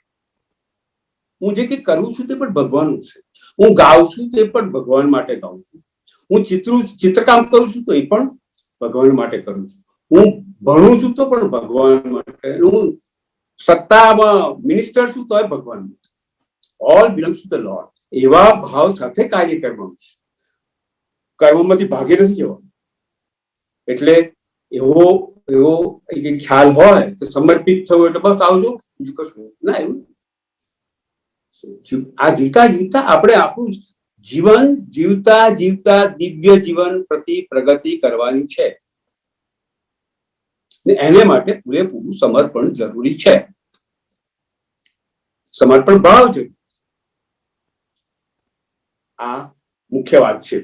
હું જે કંઈ કરું છું તે પણ ભગવાનનું છે. હું ગાઉં છું તે પણ ભગવાન માટે ગાઉં છું. હું ચિત્રકામ કરું છું તો એ પણ ભગવાન માટે કરું છું. હું ભણું છું તો પણ ભગવાન માટે. હું સત્તામાં મિનિસ્ટર છું તો ભગવાન માટે. All belongs to the lord. એવા ભાવ સાથે કાર્ય કરવાનું છે. કર્મમાંથી ભાગી નથી જવાનું. એટલે એવો ખ્યાલ હોય કે સમર્પિત થવું એટલે બસ આવજો, બીજું કશું ના. એવું આ જીવતા જીવતા આપણે આપણું જીવન જીવતા જીવતા દિવ્ય જીવન પ્રતિ પ્રગતિ કરવાની છે. એને માટે પૂરેપૂરું સમર્પણ જરૂરી છે. સમર્પણ ભાવ છે. આ મુખ્ય વાત છે.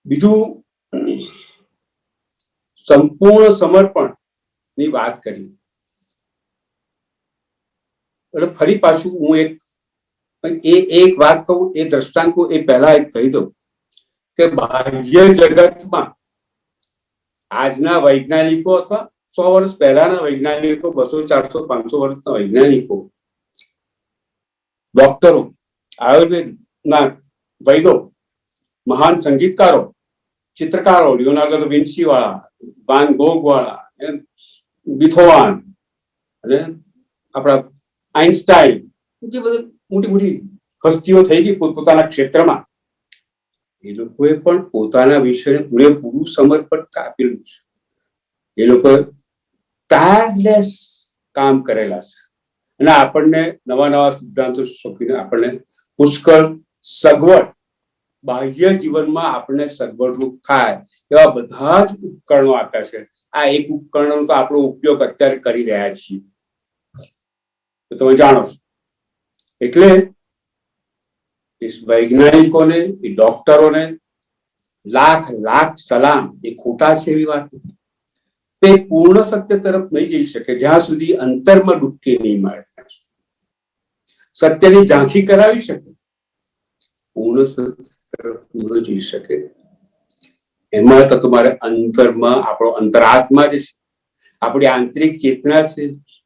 બીજું, સંપૂર્ણ સમર્પણ ની વાત કરી એટલે ફરી પાછું હું એક વાત કહું, એ દ્રષ્ટાંત એ પહેલા એક કહી દઉં કે બાહ્ય જગતમાં આજના વૈજ્ઞાનિકો અથવા 100 વર્ષ પહેલાના વૈજ્ઞાનિકો, 200, 400, 500 વર્ષના વૈજ્ઞાનિકો, ડોક્ટરો, આયુર્વેદના વૈદો, મહાન સંગીતકારો, ચિત્રકારો, લિયોનાર્ડો ડા વિન્સી વાળા, વાન ગોગ વાળા, બીથોવાન અને આપણા આઇન્સ્ટાઈન, જે બધી મોટી મોટી હસ્તીઓ થઈ ગઈ પોતપોતાના ક્ષેત્રમાં, એ લોકોએ પણ પોતાના વિષયને પૂરેપૂરું સમર્પણ આપેલું છે. એ લોકો ટાયરલેસ કામ કરેલા છે અને આપણને નવા નવા સિદ્ધાંતો સોંપીને આપણને પુષ્કળ સગવડ, બાહ્ય જીવનમાં આપણને સગવડરૂપ થાય એવા બધા જ ઉપકરણો આપ્યા છે. આ એક ઉપકરણનો તો આપણો ઉપયોગ અત્યારે કરી રહ્યા છીએ, તો તમે જાણો છો. એટલે વૈજ્ઞાનિકોને, એ ડોક્ટરોને લાખ લાખ સલામ. એ ખોટા છે એવી વાત નથી. તે પૂર્ણ સત્ય તરફ નહીં જઈ શકે જ્યાં સુધી અંતરમાં ડૂબકી નહીં મારે. સત્યની ઝાંખી કરાવી શકે, પૂર્ણ સત્ય તરફ ન જઈ શકે. એમાં તો તમારે અંતરમાં આપણો અંતરાત્મા જે છે, આપણી આંતરિક ચેતના છે,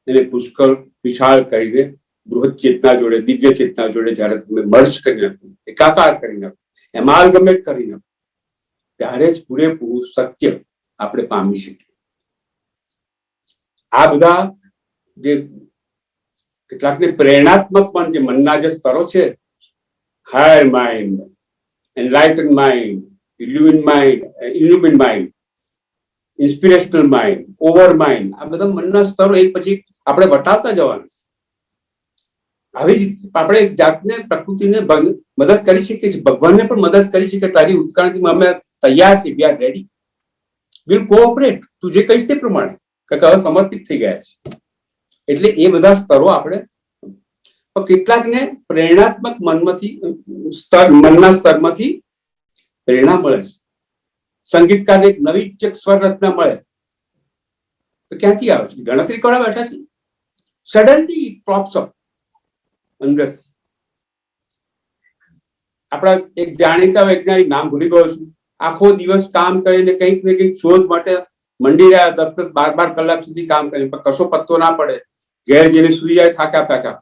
એને પુષ્કળ વિશાળ કરીને બૃહદ ચેતના જોડે, દિવ્ય ચેતના જોડે જયારે તમે મર્જ કરી નાખો, એકાકાર કરી નાખો, એમાલ્ગમેટ કરી નાખો, ત્યારે જ પૂરેપૂરું સત્ય આપણે પામી શકીએ. આ બધા જે કેટલાકને પ્રેરણાત્મક પણ જે મનના જે સ્તરો છે, higher mind, enlighten mind, illumine mind, inspirational mind, overmind, આ બધા મનના સ્તરો એક પછી આપણે વટાવતા જવાના છે. આવી જ આપણે જાતને, પ્રકૃતિને મદદ કરી શકીએ છીએ, ભગવાનને પણ મદદ કરી શકીએ. તારી ઉત્ક્રાંતિમાં અમે તૈયાર છીએ, we are ready, will cooperate. તું જે કહીશ તે પ્રમાણે, કે હવે સમર્પિત થઈ ગયા છે. એટલે એ બધા સ્તરો આપણે કેટલાકને પ્રેરણાત્મક મનના સ્તરમાંથી પ્રેરણા મળે છે. સંગીતકારને એક નવી સ્વર રચના મળે તો ક્યાંથી આવે છે? ગણતરી કરવા બેઠા છે, સડનલી ઇટ પોપ્સ અપ અંદરથી. આપણા એક જાણીતા વૈજ્ઞાનિક, નામ ભૂલી ગયો છું, આખો દિવસ કામ કરીને કંઈક ને કંઈક શોધ માટે મંડી રહ્યા, 10-12 કલાક સુધી કામ કરીને, પણ કશો પત્તો ના પડે. ઘેર જઈને સુઈ જાય થાક્યા પાક્યા.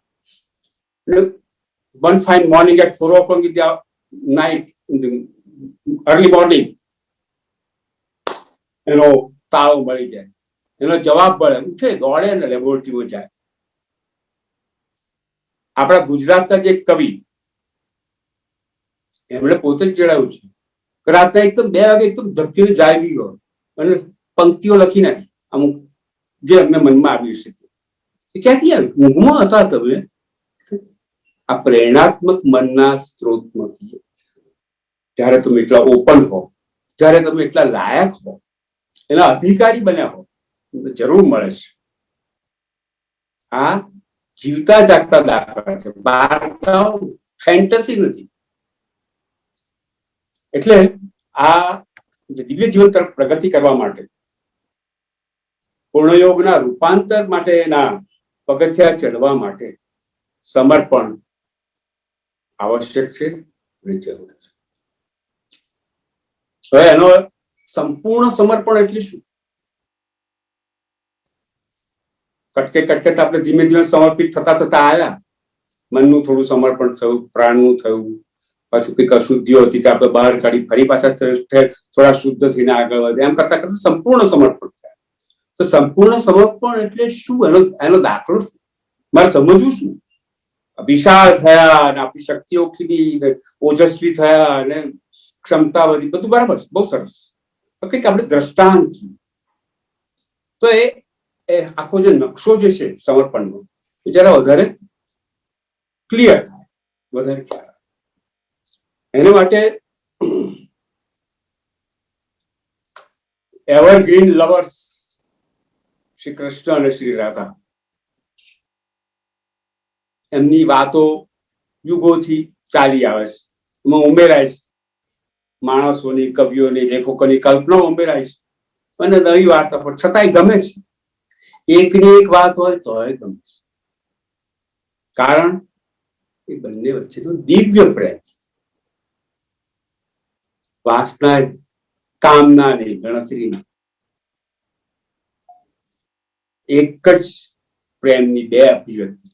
One fine morning at 4 o'clock in the night, in the early morning, એનો તાળો મળી જાય, એનો જવાબ મળે, ઉઠે, દોડે ને લેબોરેટરીમાં જાય. આપણા ગુજરાતના જે કવિ, એમણે પોતે જ જણાવ્યું છે કે રાતના એકદમ 2 વાગે એકદમ ધબકીને જાગી ગયો અને પંક્તિઓ લખી નાખી, અમુક જે અમને મનમાં આવી છે. ક્યાંથી આવ્યું? ઊંઘમાં હતા તમે. આ પ્રેરણાત્મક મનના સ્ત્રોતમાંથી જ્યારે તમે એટલા ઓપન હો, જ્યારે તમે એટલા લાયક હો, એના અધિકારી બન્યા હો, જરૂર મળે છે. આ જીવતા જાગતા દાખલા છે, વાર્તાઓ, ફેન્ટસી નથી. એટલે આ દિવ્ય જીવન તરફ પ્રગતિ કરવા માટે, પૂર્ણયોગના રૂપાંતર માટેના પગથિયા ચડવા માટે સમર્પણ આવશ્યક છે અને જરૂર છે. હવે એનો સંપૂર્ણ સમર્પણ એટલે શું? કટકે આપણે ધીમે ધીમે સમર્પિત થતા થતા આવ્યા. મનનું થોડું સમર્પણ થયું, પ્રાણનું થયું, પાછું કંઈક અશુદ્ધિઓ હતી આપણે બહાર કાઢી, ફરી પાછા થોડા શુદ્ધ થઈને આગળ વધે. એમ કરતા કરતા સંપૂર્ણ સમર્પણ થયા. તો સંપૂર્ણ સમર્પણ એટલે શું? એનો દાખલો શું? મારે સમજવું શું? વિશાળ થયા અને આપણી શક્તિઓ ખીલી, ઓજસ્વી થયા અને ક્ષમતા વધી, બધું બરાબર છે, બહુ સરસ. કંઈક આપણે દ્રષ્ટાંત, તો એ આખો જે નકશો જે છે સમર્પણનો, એ જરા વધારે ક્લિયર થાય, વધારે ખ્યાલ આવે. એના માટે એવરગ્રીન લવર્સ શ્રી કૃષ્ણ અને શ્રી રાધા, એમની વાતો યુગોથી ચાલી આવે છે, એમાં ઉમેરાય છે માણસોની, કવિઓની, લેખકોની કલ્પના ઉમેરાય છે અને નવી વાર્તા પણ છતાંય ગમે છે. એકની એક વાત હોય તો ગમે છે, કારણ એ બંને વચ્ચેનો દિવ્ય પ્રેમ છે. વાસના, કામના નહીં, ગણતરી નહીં. એક જ પ્રેમની 2 અભિવ્યક્તિ,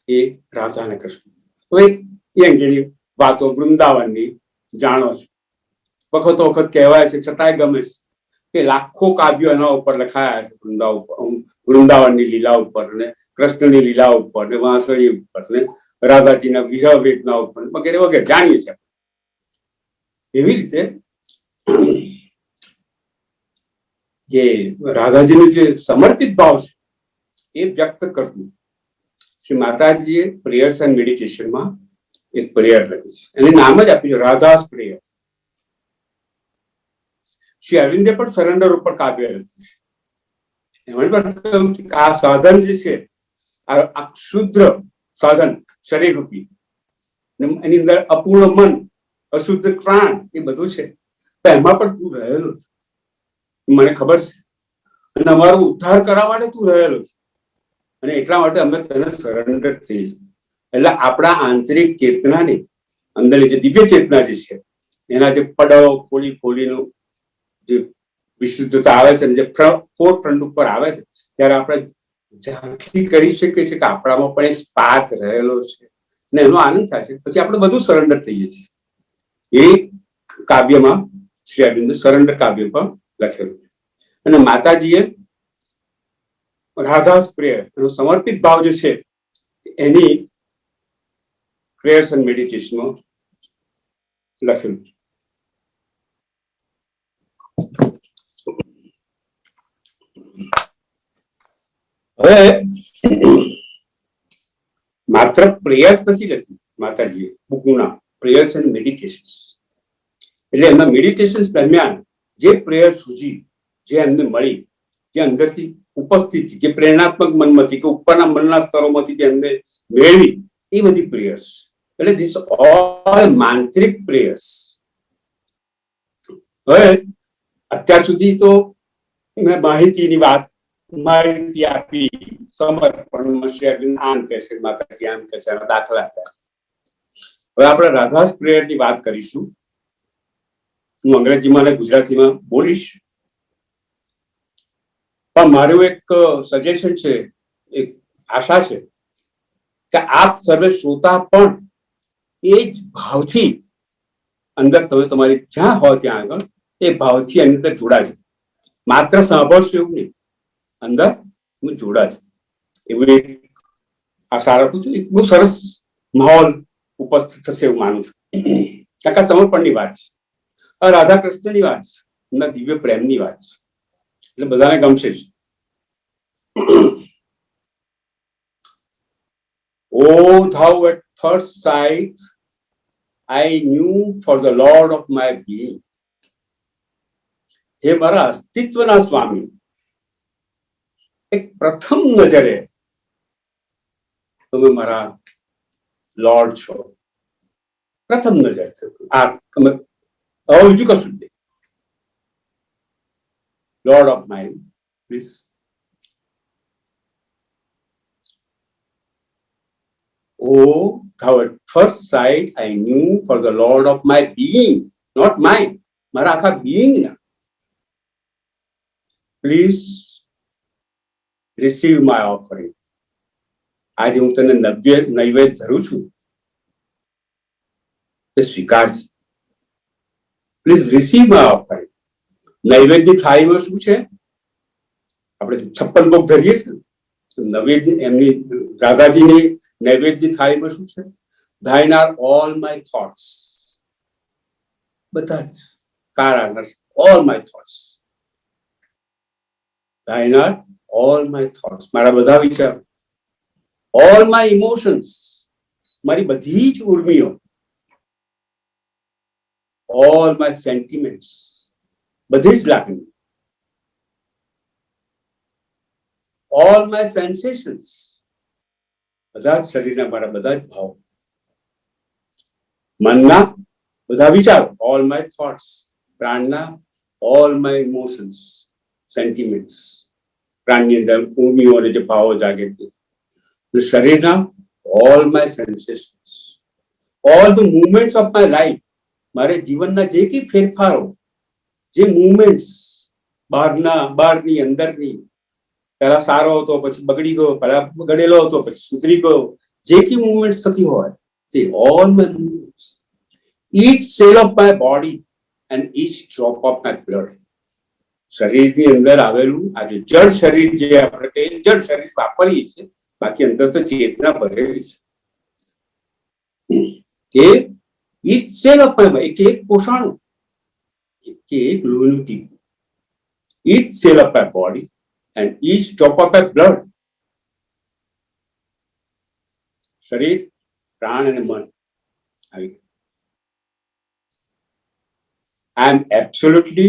એ રાધા અને કૃષ્ણ. હવે એ અંગેની વાતો વૃંદાવનની જાણો છો, વખતો વખત કહેવાય છે, છતાંય ગમે છે કે લાખો કાવ્યો એના ઉપર લખાયા છે, વૃંદાવનની લીલા ઉપર ને કૃષ્ણની લીલા ઉપર ને વાંસળી ઉપર ને રાધાજીના વિરહ વેદના ઉપર વગેરે વગેરે જાણીએ છીએ. એવી રીતે જે રાધાજીનો જે સમર્પિત ભાવ છે એ વ્યક્ત કરતું શ્રી માતાજીએ પ્રેયર્સ એન્ડ મેડિટેશનમાં એક પ્રેયર લખી છે, એને નામ જ આપ્યું છે રાધાસ પ્રેયર. શ્રી અરવિંદે પણ સરેન્ડર ઉપર કાવ્ય લખ્યું છે. એમણે પણ કહ્યું કે આ સાધન જે છે, આ શુદ્ધ સાધન શરીર રૂપી, એની અંદર અપૂર્ણ મન, અશુદ્ધ પ્રાણ, એ બધું છે. તો એમાં પણ તું રહેલો છે, મને ખબર છે, અને અમારો ઉદ્ધાર કરવા માટે તું રહેલો છે, અને એટલા માટે અમે તને સરેન્ડર થઈ છે. એટલે આપણા આંતરિક ચેતનાની અંદરની જે દિવ્ય ચેતના જે છે એના જે પડો ખોલી ખોલીનું જે વિશુદ્ધતા આવે છે, જે ફોરફ્રન્ટ ઉપર આવે છે, ત્યારે આપણે ઝાંખી કરી શકીએ છીએ કે આપણામાં પણ એક સ્પાર્ક રહેલો છે, ને એનો આનંદ થાય છે. પછી આપણે બધું સરેન્ડર થઈએ છીએ. એ કાવ્યમાં શ્રી અરવિંદ સરેન્ડર કાવ્ય પર લખેલું છે. અને માતાજીએ રાધાસ પ્રેયર એનો સમર્પિત ભાવ જે છે એની પ્રેયર્સ એન્ડ મેડિટેશનમાં લખેલું છે. હવે માત્ર પ્રેયર્સ નથી લખ્યું માતાજીએ, બુકનું નામ પ્રેયર્સ એન્ડ મેડિટેશન્સ. એટલે એમના મેડિટેશન્સ દરમિયાન જે પ્રેયર સૂજી જે એમને મળી, જે અંદરથી ઉપસ્થિત, જે પ્રેરણાત્મક મનમાંથી કે ઉપરના મનના સ્તરોમાંથી જે એમને મેળવી, એ બધી પ્રેયર્સ. એટલે ધીસ ઓલ માંત્રિક પ્રેયર્સ. હવે અત્યાર સુધી તો મેં માહિતી આપી, સમર્પણ આમ કે છે, માતાજી આમ કે છે, દાખલા આપ્યા. હવે આપણે રાધાસ પ્રેયર ની વાત કરીશું. હું અંગ્રેજીમાં અને ગુજરાતીમાં બોલીશ, પણ મારું એક સજેશન છે, એક આશા છે કે આપ સર્વે શ્રોતા પણ એ જ ભાવથી અંદર તમે તમારી જ્યાં હોય ત્યાં આગળ એ ભાવથી એની અંદર જોડાજો. માત્ર સાંભળશો એવું નહીં, અંદર જોડાજો. એવું એક આશા રાખું છું. એક બહુ સરસ માહોલ ઉપસ્થિત થશે એવું માનું છું. કાકા સમર્પણની વાત છે, રાધા કૃષ્ણની વાત છે, એમના દિવ્ય પ્રેમની વાત છે, એટલે બધાને ગમશે જ. Oh, thou at first sight I knew for the Lord of my being. હે મારા અસ્તિત્વના સ્વામી, એક પ્રથમ નજરે તમે મારા લોર્ડ છો. પ્રથમ નજર આ તમે બીજું કશું જ નહીં. Lord of mind, please. Oh, thou at first sight I knew for the Lord of my being, not mine. મારા આખા being ના. Please receive my offering. આજે હું તને નૈવેદ્ય ધરું છું, તે સ્વીકારજે. Please receive my offering. નૈવેદ્ય થાળીમાં શું છે? આપણે 56 ભોગ ધરીએ છીએ. નૈવેદ્ય એમની રાધાજીની નૈવેદ્ય થાળીમાં શું છે? Thine are all my thoughts. બધા જ તારા, all my thoughts. Thine are all my thoughts. મારા બધા વિચાર. All my emotions. મારી બધી જ ઉર્મિઓ. All my sentiments. બધી જ લાગણી. All my sensations. બધા જ શરીરના મારા બધા જ ભાવ. મનના બધા વિચારો. All my thoughts. પ્રાણના all my emotions, sentiments. પ્રાણની અંદર ઉર્મિઓ અને જે ભાવો જાગે છે. શરીરના all my sensations. All the movements of my life. મારે જીવનના જે કઈ ફેરફારો, જે મુવમેન્ટ્સ, બહારની અંદરની, પહેલા સારો હતો પછી બગડી ગયો, પહેલા બગડેલો હતો પછી સુધરી ગયો, જે કઈ મુવમેન્ટ્સ થતી હોય તે all my movements, each cell of my body and each drop of my blood. શરીરની અંદર આવેલું આજે જળ શરીર, જે આપણે કહીએ જળ શરીર વાપરીએ છીએ, બાકી અંદર તો ચેતના ભરેલી છે. each cell of my body, એક કોષાણુ, એક લોહીનું ટીપું, each cell of my body and each drop of my blood. શરીર, પ્રાણ અને મન આવી. I am absolutely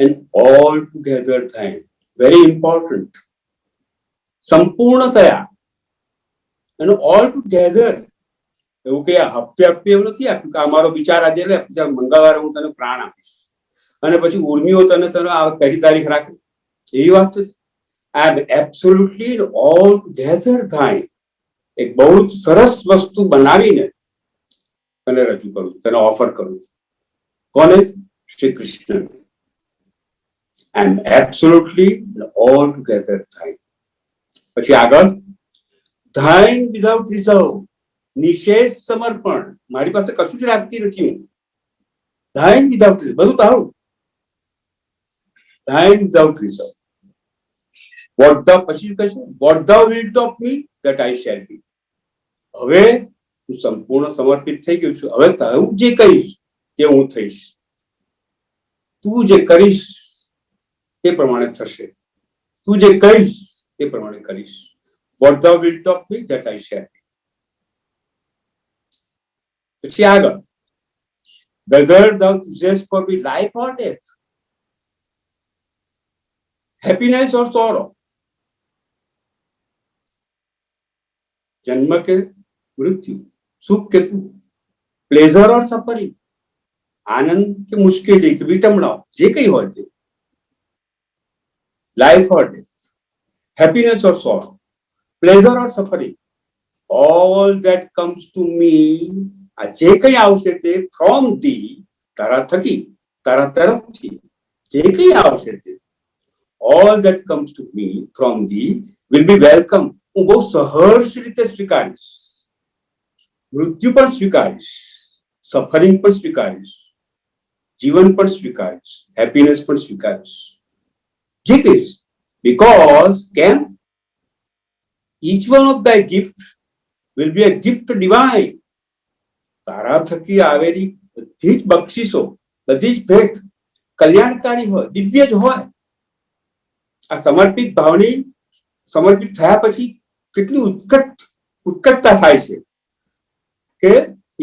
and altogether thine. Very important. સંપૂર્ણતયા અને ઓલ ટુગેધર. એવું કે હપ્તે એવું નથી આપ્યું કે અમારો વિચાર આજે લે, મંગળવારે હું તને પ્રાણ આપીશ, અને પછી ઉર્મિઓ તને તને આ પહેલી તારીખ રાખે, એવી વાત નથી. આઈ એમ એબ્સોલ્યુટલી ઓલ ગેધર થાઈ, એક બહુ જ સરસ વસ્તુ બનાવીને તને રજૂ કરું, તને ઓફર કરું. કોને? શ્રી કૃષ્ણ. આઈ એમ એબ્સોલ્યુટલી ઓલ ટુગેધર થાઈ. પછી આગળ, થાઈંગ વિધાઉટ રિઝર્વ, નિશેષ સમર્પણ. મારી પાસે કશું જ રાખતી નથી હું. થાઈંગ વિધાઉટ રિઝર્વ, બધું તારું. થાઈંગ વિધાઉટ રિઝર્વ. વોટ ધા, પછી કહેશે what thou wilt of me that I shall be. હવે હું સંપૂર્ણ સમર્પિત થઈ ગયું છું. હવે તું જે કહીશ તે હું થઈશ. તું જે કરીશ તે પ્રમાણે થશે. તું જે કહીશ તે પ્રમાણે કરીશ. What thou wilt of me that I shall be. પછી આગળ, whether thou choosest for me life or death, happiness or sorrow, जन्म के मृत्यु, सुख के दुख, प्लेजर और सफरिंग, आनंद के मुश्किल के विटमणाओ, जे कई હોય તે, life or death, happiness or sorrow, pleasure or suffering, all that comes to me, આ જે કઈ આવશે તે from thee, તારા થકી, તારા તરફથી જે કઈ આવશે તે, all that comes to me from thee will be welcome. હું બહુ સહર્ષ રીતે સ્વીકારીશ. મૃત્યુ પણ સ્વીકારીશ, સફરિંગ પણ સ્વીકારીશ, જીવન પણ સ્વીકારીશ, હેપીનેસ પણ સ્વીકારીશ, જે કહીશ. બીકોઝ કેમ? each one of thy gift will be a gift divine. તારા થકી આવેલી બધી જ બક્ષિસો, બધી જ ભેટ કલ્યાણકારી હોય, દિવ્ય જ હોય. આ સમર્પિત ભાવની, સમર્પિત થયા પછી કેટલી ઉત્કટતા થાય છે કે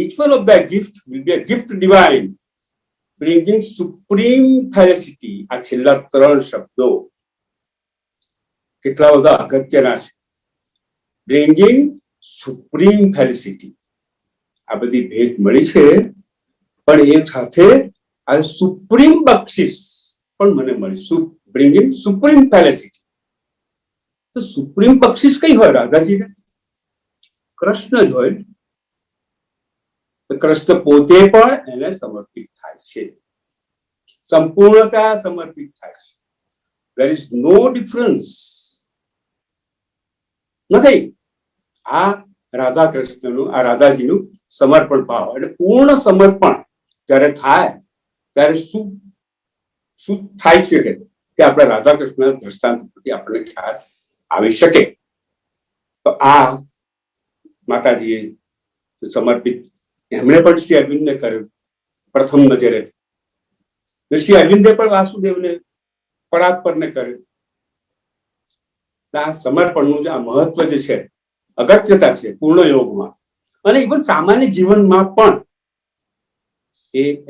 each one of thy gift will be a gift divine, bringing supreme felicity. આ છેલ્લા ત્રણ શબ્દો કેટલા બધા અગત્યના છે. bringing supreme felicity. આ બધી ભેટ મળી છે, પણ એ સાથે આ સુપ્રીમ બક્ષિસ પણ મને મળી. bringing supreme felicity. તો સુપ્રીમ બક્ષિસ કઈ હોય રાધાજીને? કૃષ્ણ જ હોય. કૃષ્ણ પોતે પણ એને સમર્પિત થાય છે, સંપૂર્ણતા સમર્પિત થાય છે. there is no difference, નથી. આ રાધા કૃષ્ણનું, આ રાધાજીનું સમર્પણ ભાવ, એટલે પૂર્ણ સમર્પણ જ્યારે થાય ત્યારે શું શું થાય છે તે આપણે રાધા કૃષ્ણના દ્રષ્ટાંત પરથી આપણને ખ્યાલ આવી શકે. તો આ માતાજીએ સમર્પિત એમણે પણ શ્રી અરવિંદને કર્યું પ્રથમ નજરે. શ્રી અરવિંદે પણ વાસુદેવને પરાત્પરને કર્યું. આ સમર્પણનું જે આ મહત્વ જે છે, અગત્યતા છે પૂર્ણ યોગમાં અને ઇવન સામાન્ય જીવનમાં પણ,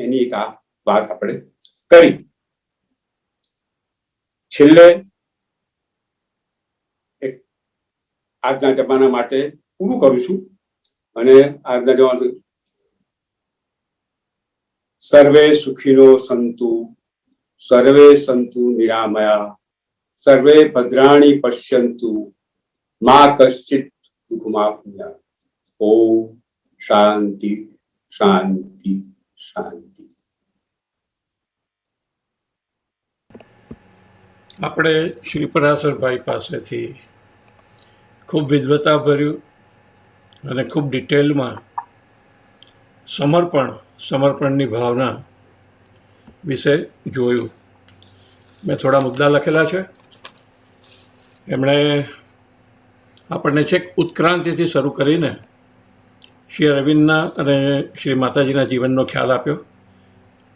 એની એક આ વાત આપણે કરી. છેલ્લે આજના જમાના માટે પૂરું કરું છું. અને આજના જમાના, સર્વે સુખીનો સંતુ, સર્વે સંતુ નિરામયા, સર્વે ભદ્રાણી પશ્યંતુ, મા કશ્ચિત દુઃખમાપ્નુયાત. ઓમ શાંતિ શાંતિ શાંતિ. આપણે શ્રી પરાશરભાઈ પાસેથી ખૂબ વિદ્વતાભર્યું અને ખૂબ ડિટેલમાં સમર્પણની ભાવના વિશે જોયું. મેં થોડા મુદ્દા લખેલા છે. એમણે આપણને છેક ઉત્ક્રાંતિથી શરૂ કરીને શ્રી અરવિંદના અને શ્રી માતાજીના જીવનનો ખ્યાલ આપ્યો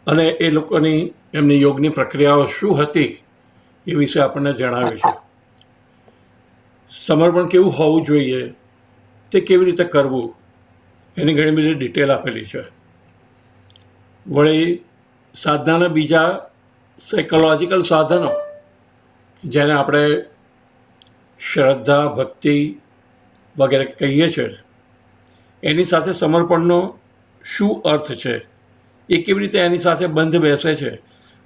અને એ લોકોની એમની યોગની પ્રક્રિયાઓ શું હતી એ વિશે આપણને જણાવ્યું છે. સમર્પણ કેવું હોવું જોઈએ, તે કેવી રીતે કરવું, એની ઘણી બધી ડિટેલ આપેલી છે. વળી સાધનાના બીજા સાયકોલોજીકલ સાધનો, જેને આપણે શ્રદ્ધા, ભક્તિ વગેરે કહીએ છીએ, એની સાથે સમર્પણનો શું અર્થ છે, એ કેવી રીતે એની સાથે બંધ બેસે છે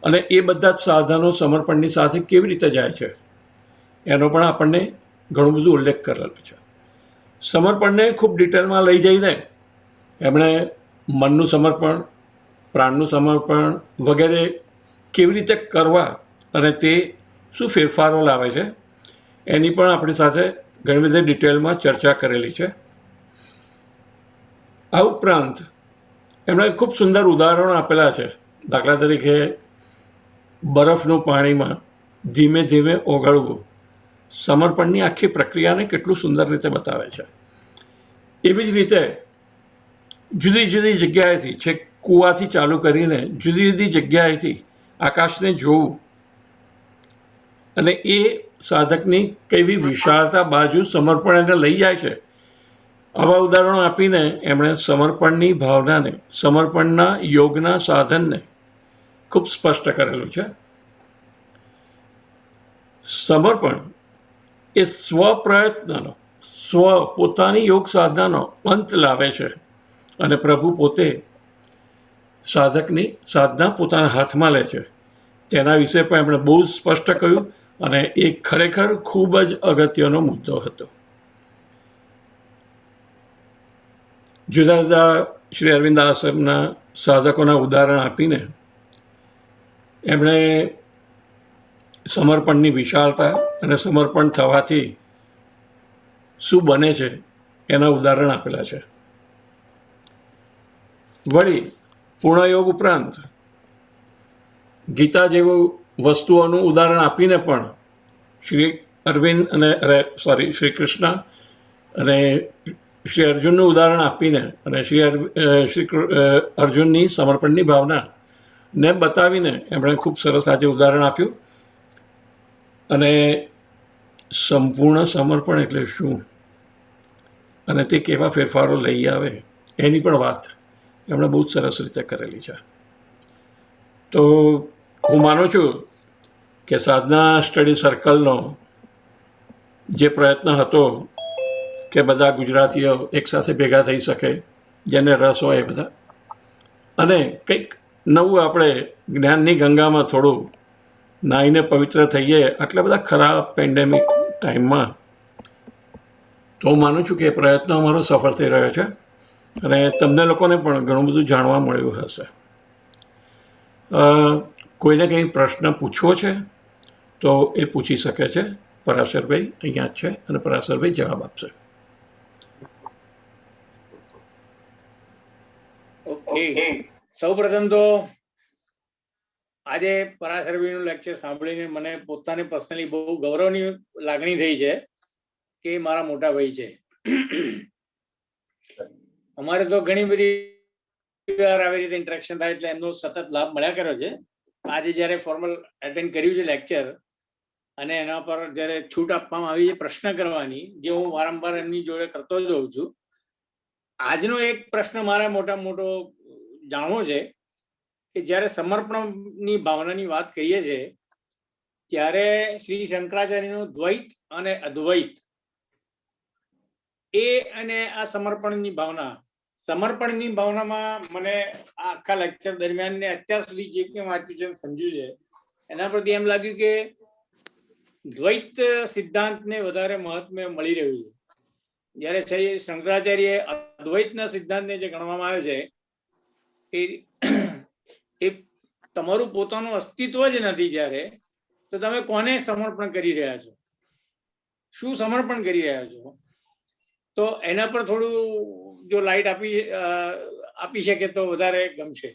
અને એ બધા જ સાધનો સમર્પણની સાથે કેવી રીતે જાય છે એનો પણ આપણને ઘણું બધું ઉલ્લેખ કરેલો છે. સમર્પણને ખૂબ ડિટેલમાં લઈ જઈને એમણે મનનું સમર્પણ, પ્રાણનું સમર્પણ વગેરે કેવી રીતે કરવા અને તે શું ફેરફારો લાવે છે એની પણ આપણી સાથે ઘણી બધી ડિટેલમાં ચર્ચા કરેલી છે. આ ઉપરાંત એમણે ખૂબ સુંદર ઉદાહરણો આપેલા છે. દાખલા તરીકે બરફનું પાણીમાં ધીમે ધીમે ઓગળવું સમર્પણની આખી પ્રક્રિયાને કેટલું સુંદર રીતે બતાવે છે. એવી જ રીતે જુદી જુદી જગ્યાએથી છેક કૂવાથી ચાલુ કરીને જુદી જુદી જગ્યાએથી આકાશને જોવું અને એ સાધકની કેવી વિશાળતા બાજુ સમર્પણ એને લઈ જાય છે. આવા ઉદાહરણો આપીને એમણે સમર્પણની ભાવનાને, સમર્પણના યોગના સાધનને ખૂબ સ્પષ્ટ કરેલું છે. સમર્પણ એ સ્વપ્રયત્નનો, પોતાની યોગ સાધનાનો અંત લાવે છે અને પ્રભુ પોતે સાધકની સાધના પોતાના હાથમાં લે છે. તેના વિશે પણ એમણે બહુ સ્પષ્ટ કહ્યું અને એ ખરેખર ખૂબ જ અગત્યનો મુદ્દો હતો. જુદા જુદા શ્રી અરવિંદ આશ્રમના સાધકોના ઉદાહરણ આપીને એમણે સમર્પણની વિશાળતા અને સમર્પણ થવાથી શું બને છે એના ઉદાહરણ આપેલા છે. વળી પૂર્ણયોગ ઉપરાંત ગીતા જેવું વસ્તુઓનું ઉદાહરણ આપીને પણ શ્રી અરવિંદ અને શ્રી કૃષ્ણ અને શ્રી અર્જુનનું ઉદાહરણ આપીને અને શ્રી અર્જુનની સમર્પણની ભાવનાને બતાવીને એમણે ખૂબ સરસ આજે ઉદાહરણ આપ્યું. અને સંપૂર્ણ સમર્પણ એટલે શું અને તે કેવા ફેરફારો લઈ આવે એની પણ વાત એમણે બહુ જ સરસ રીતે કરેલી છે. તો હું માનું છું કે સાધના સ્ટડી સર્કલનો જે પ્રયત્ન હતો કે બધા ગુજરાતીઓ એકસાથે ભેગા થઈ શકે, જેને રસ હોય એ બધા, અને કંઈક નવું આપણે જ્ઞાનની ગંગામાં થોડું નાહીને પવિત્ર થઈએ આટલા બધા ખરાબ પેન્ડેમિક ટાઈમમાં, તો હું માનું છું કે એ પ્રયત્ન અમારો સફળ થઈ રહ્યો છે અને તમને લોકોને પણ ઘણું બધું જાણવા મળ્યું હશે. કોઈને કંઈ પ્રશ્ન પૂછવો છે તો એ પૂછી શકે છે. પરાશરભાઈ અહીંયા જ છે અને પરાશરભાઈ જવાબ આપશે. ઓકે, સૌ પ્રથમ તો આજે પરાશરભાઈનું લેક્ચર સાંભળીને મને પોતાને પર્સનલી બહુ ગૌરવની લાગણી થઈ છે કે મારા મોટા ભાઈ છે. અમારે તો ઘણી બધી વાર આવી રીતે ઇન્ટરેક્શન થાય એટલે એમનો સતત લાભ મળ્યા કર્યો છે. આજે જ્યારે ફોર્મલ એટેન્ડ કર્યું છે લેક્ચર અને એના પર જ્યારે છૂટ આપવામાં આવી છે પ્રશ્ન કરવાની, જે હું વારંવાર એમની જોડે કરતો જ હોઉં છું, આજનો એક પ્રશ્ન મારા મોટામાં મોટો જાણવો છે કે જ્યારે સમર્પણની ભાવનાની વાત કરીએ છીએ ત્યારે શ્રી શંકરાચાર્યનું દ્વૈત અને અદ્વૈત એ અને આ સમર્પણની ભાવનામાં મને આ આખા લેક્ચર દરમિયાન ને અત્યાર સુધી જે કંઈ વાંચ્યું છે સમજ્યું છે એના પરથી એમ લાગ્યું કે દ્વૈત સિદ્ધાંતને વધારે મહત્વ મળી રહ્યું છે, જ્યારે શ્રી શંકરાચાર્ય અદ્વૈતના સિદ્ધાંતને જે ગણવામાં આવે છે એ તમારું પોતાનું અસ્તિત્વ જ નથી, જ્યારે તો તમે કોને સમર્પણ કરી રહ્યા છો, શું સમર્પણ કરી રહ્યા છો? તો એના પર થોડું જો લાઈટ આપી શકે તો વધારે ગમશે.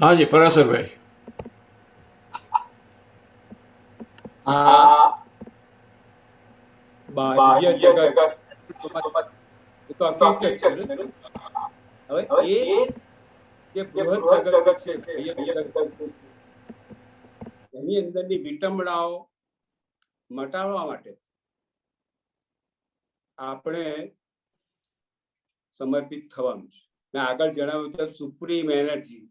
હા જી પરાશરભાઈ. બાહ્ય જગત તો હકીકત છે. હવે એ જે બૃહદ જગત છે, એની અંદરની વિટંબણાઓ મટાડવા માટે આપણે સમર્પિત થવાનું છે. મેં આગળ જણાવ્યું તો સુપ્રીમ એનર્જી,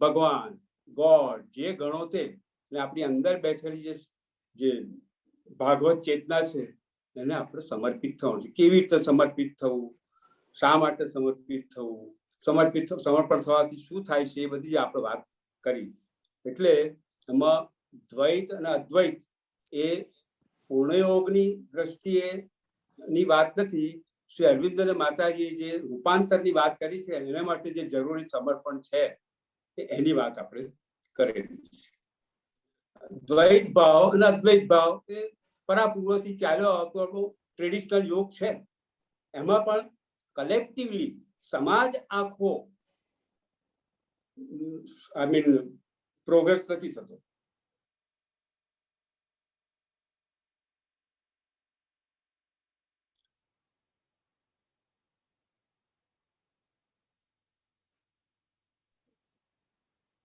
ભગવાન, ગોડ જે ગણો તે, આપણી અંદર બેઠેલી જે ભાગવત ચેતના છે એને આપણે સમર્પિત થવાનું છે. કેવી રીતે સમર્પિત થવું? શા માટે સમર્પિત થવું, સમર્પણ થવાથી શું થાય છે, એ બધી આપણે વાત કરી. એટલે એમાં દ્વૈત અને અદ્વૈત એ પૂર્ણયોગની દ્રષ્ટિએ ની વાત નથી. શ્રી અરવિંદ અને માતાજીએ જે રૂપાંતરની વાત કરી છે એના માટે જે જરૂરી સમર્પણ છે એની વાત આપણે કરેલી છે. દ્વૈત ભાવ અને અદ્વૈત ભાવ એ પરાપૂર્વથી ચાલ્યો આવતો ટ્રેડિશનલ યોગ છે. એમાં પણ કલેક્ટિવલી સમાજ આખો પ્રોગ્રેસ નથી થતો.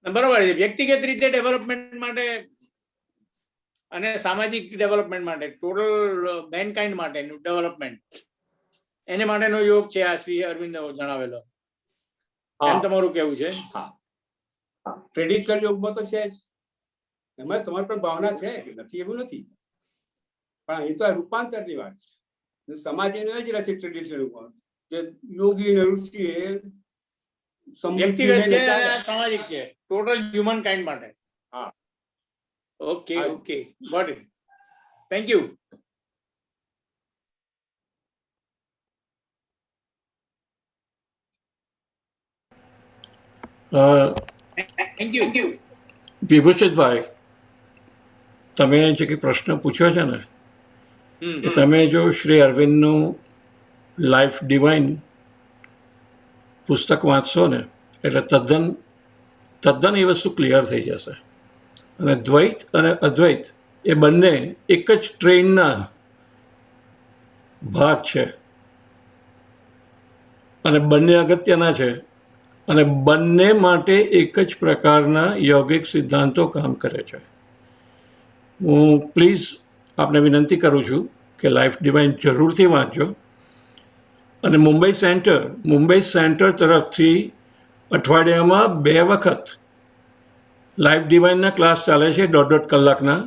બરોબર છે. વ્યક્તિગત રીતે ડેવલપમેન્ટ માટે અને સામાજિક ડેવલપમેન્ટ માટે, ટોટલ મેનકાઇન્ડ માટેનું ડેવલપમેન્ટ, એને માટેનો યોગ છે આ શ્રી અરવિંદ જણાવેલો, એમ તમારું કેવું છે? હા, ટ્રેડિશનલ યોગમાં તો છે જ, એમાં સમર્પણ ભાવના છે, નથી એવું નથી, પણ અહીં તો આ રૂપાંતરની વાત છે. સમાજ એનો જ રહે છે ટ્રેડિશનલ યોગમાં, જે યોગી અને ઋષિ એ વ્યક્તિગત છે અને સામાજિક છે, ટોટલ હ્યુમન કાઇન્ડ માટે. હા, okay, okay, got it. Thank you. Thank you. વિભૂષિતભાઈ, તમે જે કંઈ પ્રશ્ન પૂછ્યો છે ને એ તમે જો શ્રી અરવિંદનું લાઈફ ડિવાઇન પુસ્તક વાંચશો ને એટલે તદ્દન એ વસ્તુ ક્લિયર થઈ જશે. અને દ્વૈત અને અદ્વૈત એ બંને એક જ ટ્રેનના ભાગ છે અને બંને અગત્યના છે અને બંને માટે એક જ પ્રકારના યોગિક સિદ્ધાંતો કામ કરે છે. હું પ્લીઝ આપને વિનંતી કરું છું કે લાઈફ ડિવાઇન જરૂરથી વાંચજો. અને મુંબઈ સેન્ટર તરફથી અઠવાડિયામાં 2 વખત લાઈફ ડિવાઇનના ક્લાસ ચાલે છે, 1.5 કલાકના.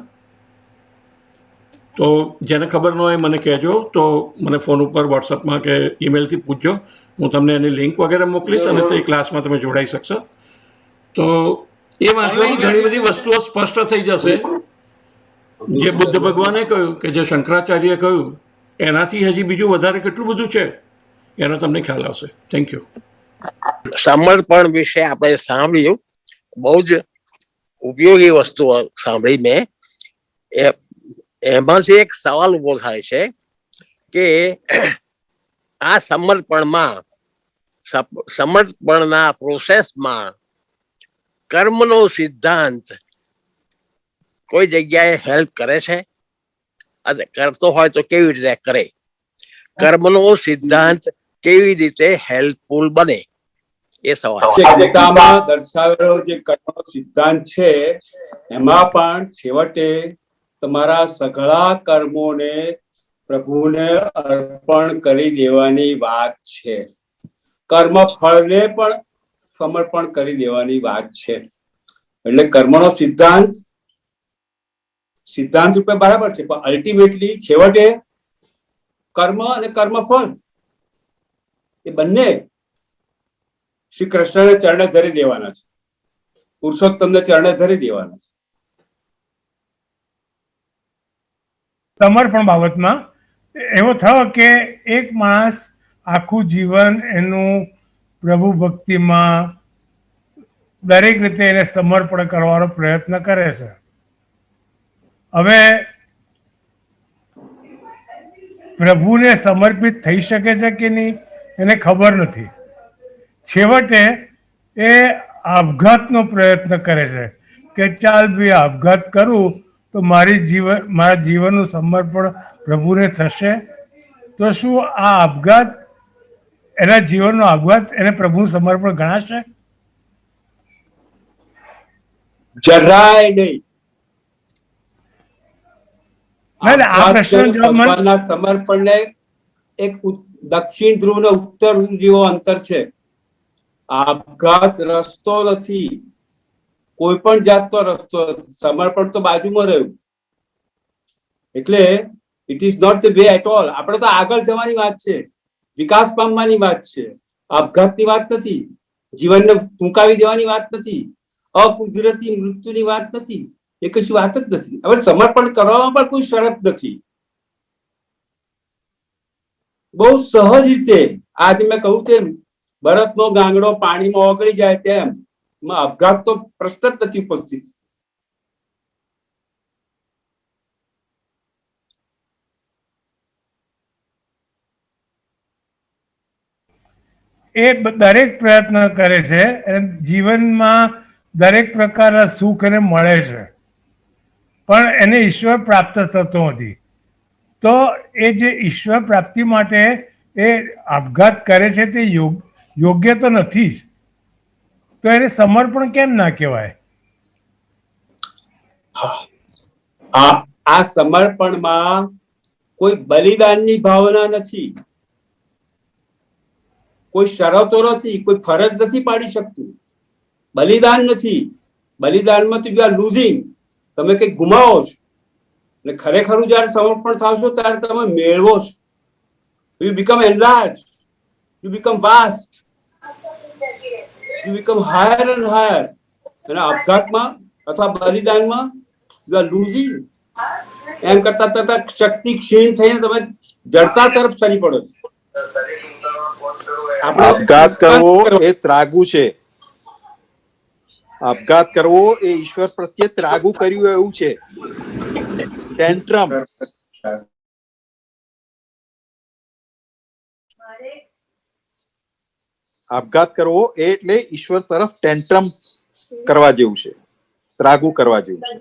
તો જેને ખબર ન હોય મને કહેજો, તો મને ફોન ઉપર વોટ્સઅપમાં કે ઈમેલથી પૂછજો, હું તમને એની લિંક વગેરે મોકલીશ અને તે ક્લાસમાં તમે જોડાઈ શકશો. તો એ વાંચવાથી ઘણી બધી વસ્તુઓ સ્પષ્ટ થઈ જશે. જે બુદ્ધ ભગવાને કહ્યું કે જે શંકરાચાર્યએ કહ્યું એનાથી હજી બીજું વધારે કેટલું બધું છે એનો તમને ખ્યાલ આવશે. Thank you. સમર્પણ વિશે આપણે સાંભળ્યું, બહુ જ ઉપયોગી વસ્તુઓ સાંભળી મેં. એમાંથી એક સવાલ ઉભો થાય છે કે આ સમર્પણના પ્રોસેસમાં કર્મનો સિદ્ધાંત કોઈ જગ્યાએ હેલ્પ કરે છે? કરતો હોય તો કેવી રીતે કરે? કર્મનો સિદ્ધાંત કેવી રીતે હેલ્પફુલ બને, એ સવાલ. ગીતામાં દર્શાવેલો જે કર્મનો સિદ્ધાંત છે એમાં પણ છેવટે તમારા સઘળા કર્મોને પ્રભુને અર્પણ કરી દેવાની વાત છે. કર્મ ફળને પણ સમર્પણ કરી દેવાની વાત છે. એટલે કર્મનો સિદ્ધાંત રૂપે બરાબર છે, પણ અલ્ટિમેટલી છેવટે કર્મ અને કર્મફળ એ બંને શ્રી કૃષ્ણને ચરણે ધરી દેવાના છે, પુરુષોત્તમને ચરણે ધરી દેવાના છે. સમર્પણ બાબતમાં એવો થયો કે એક માણસ આખું જીવન એનું પ્રભુ ભક્તિમાં દરેક રીતે એને સમર્પણ કરવાનો પ્રયત્ન કરે છે. હવે પ્રભુને સમર્પિત થઈ શકે છે કે નહીં એને ખબર નથી. છેવટે એ આપઘાતનો પ્રયત્ન કરે છે કે ચાલ ભાઈ આપઘાત કરું તો મારા જીવનનું સમર્પણ પ્રભુને થશે. તો શું આ આપઘાત, એના જીવનનો આપઘાત એને પ્રભુનું સમર્પણ ગણાશે? જરાય નહીં. ભગવાનના સમર્પણને એક દક્ષિણ ધ્રુવ ને ઉત્તર જેવો અંતર છે. આપઘાત રસ્તો નથી, કોઈ પણ જાતનો રસ્તો નથી. સમર્પણ તો બાજુમાં રહ્યું. એટલે it is not the way at all. આપણે તો આગળ જવાની વાત છે. વિકાસ પામવાની વાત છે, આપઘાતની વાત નથી, જીવનને ટૂંકાવી દેવાની વાત નથી, અકુદરતી મૃત્યુની વાત નથી, એ કશી વાત જ નથી. હવે સમર્પણ કરવામાં પણ કોઈ શરત નથી. બહુ સહજ રીતે, આજે મેં કહ્યું તેમ બરફનો ગાંગડો પાણીમાં ઓગળી જાય તેમ આપઘાત તો પ્રશ્ન જ નથી ઉપસ્થિત. એ દરેક પ્રયત્ન કરે છે અને જીવનમાં દરેક પ્રકારના સુખ એને મળે છે, પણ એને ઈશ્વર પ્રાપ્ત થતો નથી. તો એ જે ઈશ્વર પ્રાપ્તિ માટે એ આપઘાત કરે છે તે યોગ્ય તો નથી જ. તો એને સમર્પણ કેમ ના કહેવાય? આ સમર્પણમાં કોઈ બલિદાનની ભાવના નથી, કોઈ શરતો નથી, કોઈ ફરજ નથી પાડી શકતું. બલિદાન નથી. બલિદાનમાં તો યુ આર લૂઝિંગ, તમે કંઈક ગુમાવો છો. અને ખરેખર જયારે સમર્પણ થશો ત્યારે તમે મેળવો છો. You become enlarge, you become vast, you become higher and higher. અને આપઘાતમાં અથવા બલિદાનમાં યુ આર લૂઝિંગ. એમ કરતા કરતા શક્તિ ક્ષીણ થઈને તમે જડતા તરફ ચડી પડો છો. આપઘાત કરવો એ ત્રાગુ છે. આપઘાત કરવો એ ઈશ્વર પ્રત્યે ત્રાગુ કર્યું એવું છે, ટેન્ટ્રમ. આપઘાત કરવો એટલે ઈશ્વર તરફ ટેન્ટ્રમ કરવા જેવું છે, ત્રાગુ કરવા જેવું છે.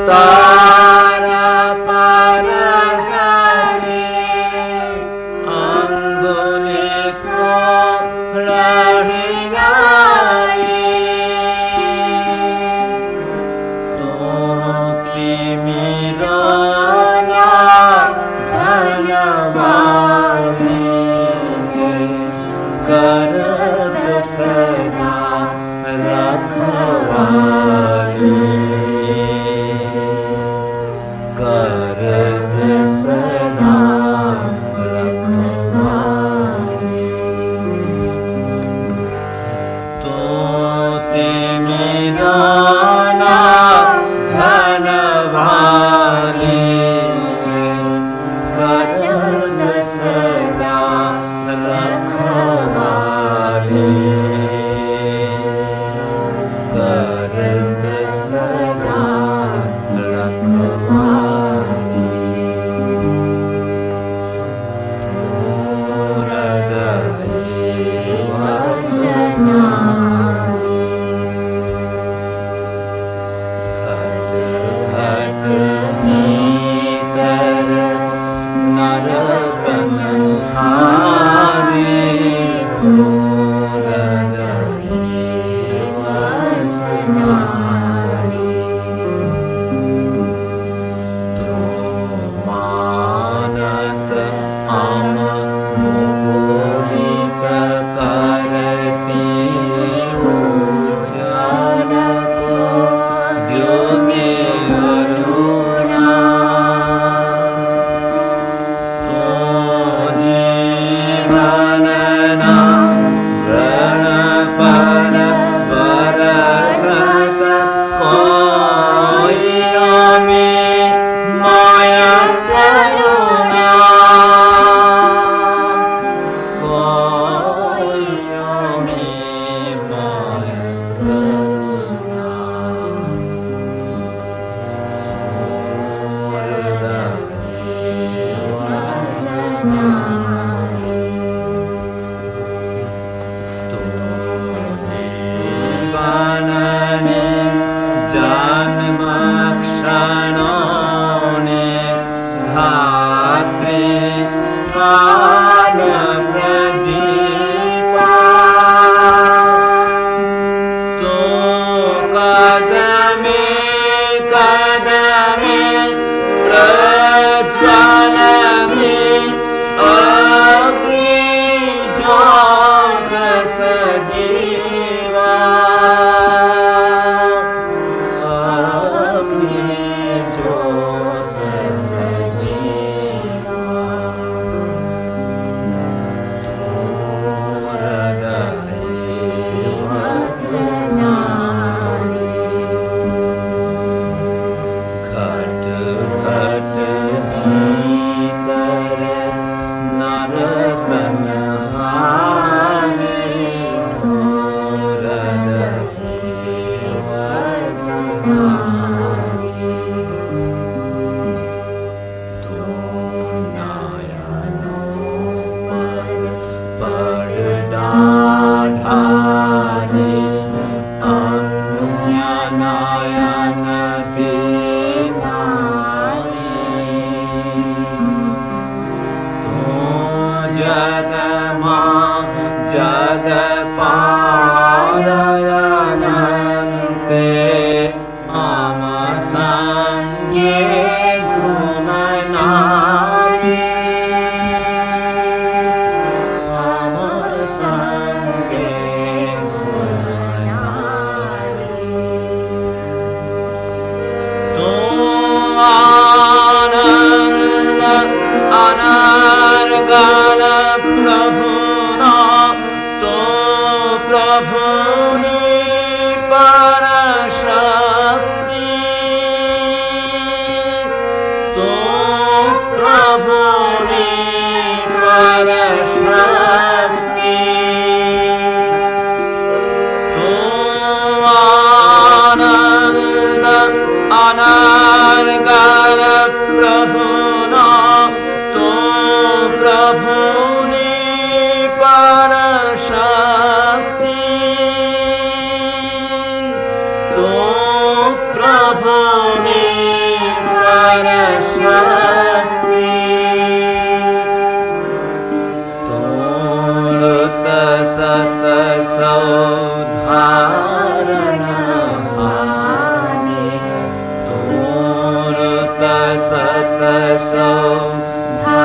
ता जन्मक्षणोनि धात्री प्राणप्रदीपा तो कदमे कदमे प्रज्वलति अग्नि ज्योत सजीवा अग्नि ज्योत सजीवा हृदये वसनानि घट घट भीतर नरतन हानि हृदये वसनानि तो नयनो पड़डाढानि अन्य नयन दीनानि तो जगमा जगपालयनन्ते मम संगे झुमनानि मम संगे झुमनानि तो आनंद अनर्गल प्रभुना तो प्रभुनि परशक्ति तो प्रभुनि परशक्ति तो आनंद अनर्गल प्रभुना तो प्रभुनि परशक्ति तो प्रभुनि परशक्ति तोलत सत सौधारण हानि तोलत सत सौधारण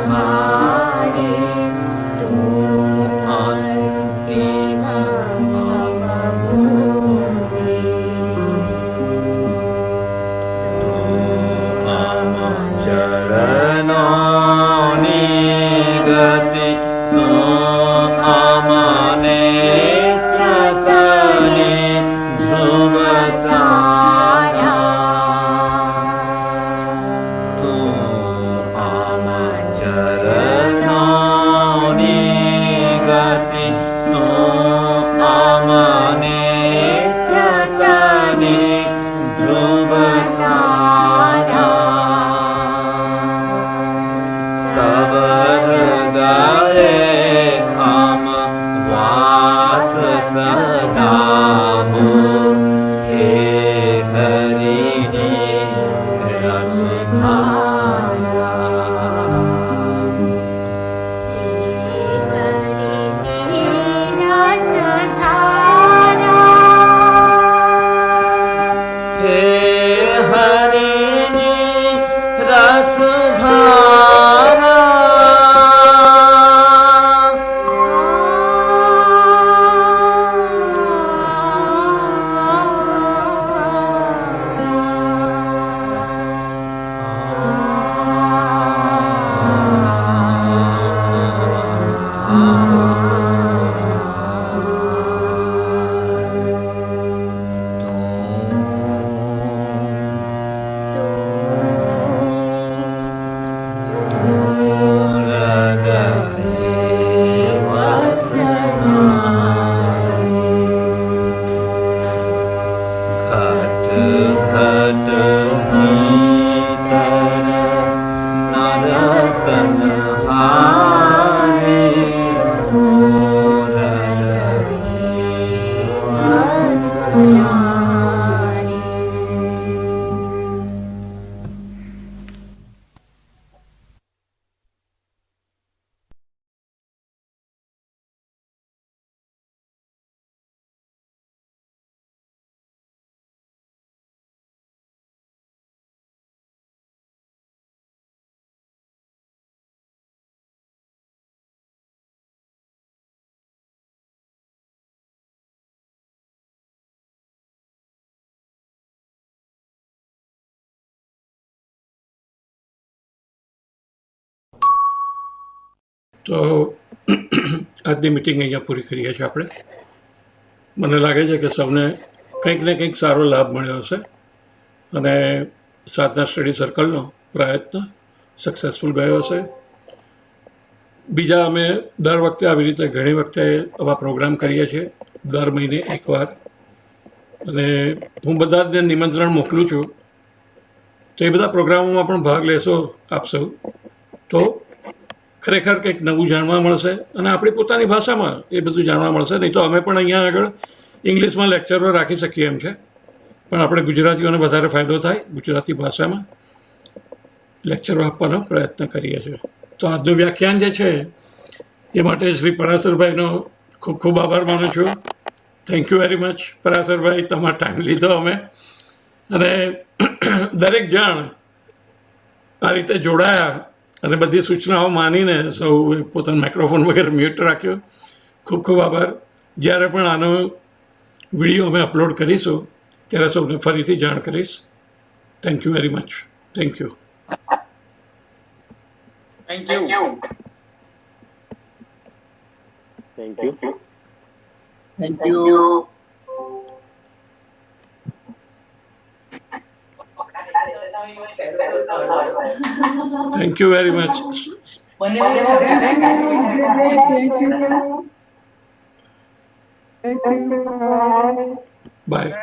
हानि तो अंतिम अवभूमि तो अम चरणोनि गति तो अम नेत्रतले ध्रुवतारा तो अम चरणोनि गति तो अम नेत्रतले ध्रुवतारा तब हृदये अम वास सदा हो हे हरिणी रसधारा हे हरिणी रसधारा Yeah. તો આજની મિટિંગ અહીંયા પૂરી કરીએ છીએ આપણે. મને લાગે છે કે સૌને કંઈક ને કંઈક સારો લાભ મળ્યો હશે અને સાધના સ્ટડી સર્કલનો પ્રયત્ન સક્સેસફુલ ગયો હશે. બીજા અમે દર વખતે આવી રીતે ઘણી વખતે આવા પ્રોગ્રામ કરીએ છીએ, દર મહિને એકવાર, અને હું બધાને નિમંત્રણ મોકલું છું. તો એ બધા પ્રોગ્રામોમાં પણ ભાગ લેશો આપ સૌ, તો ખરેખર કંઈક નવું જાણવા મળશે અને આપણી પોતાની ભાષામાં એ બધું જાણવા મળશે. નહીં તો અમે પણ અહીંયા આગળ ઇંગ્લિશમાં લેક્ચરો રાખી શકીએ એમ છે, પણ આપણે ગુજરાતીઓને વધારે ફાયદો થાય ગુજરાતી ભાષામાં લેક્ચરો આપવાનો પ્રયત્ન કરીએ છીએ. તો આજનું વ્યાખ્યાન જે છે એ માટે શ્રી પરાશરભાઈનો ખૂબ ખૂબ આભાર માનું છું. થેન્ક યુ વેરી મચ પરાશરભાઈ, તમારો ટાઈમ લીધો અમે, અને દરેક જણ આ રીતે જોડાયા અને બધી સૂચનાઓ માનીને સૌ પોતાનો માઇક્રોફોન વગેરે મ્યુટ રાખ્યો. ખૂબ ખૂબ આભાર. જ્યારે પણ આનો વિડીયો અમે અપલોડ કરીશું ત્યારે સૌને ફરીથી જાણ કરીશ. Thank you very much. Thank you. Thank you. Thank you. Thank you very much. By.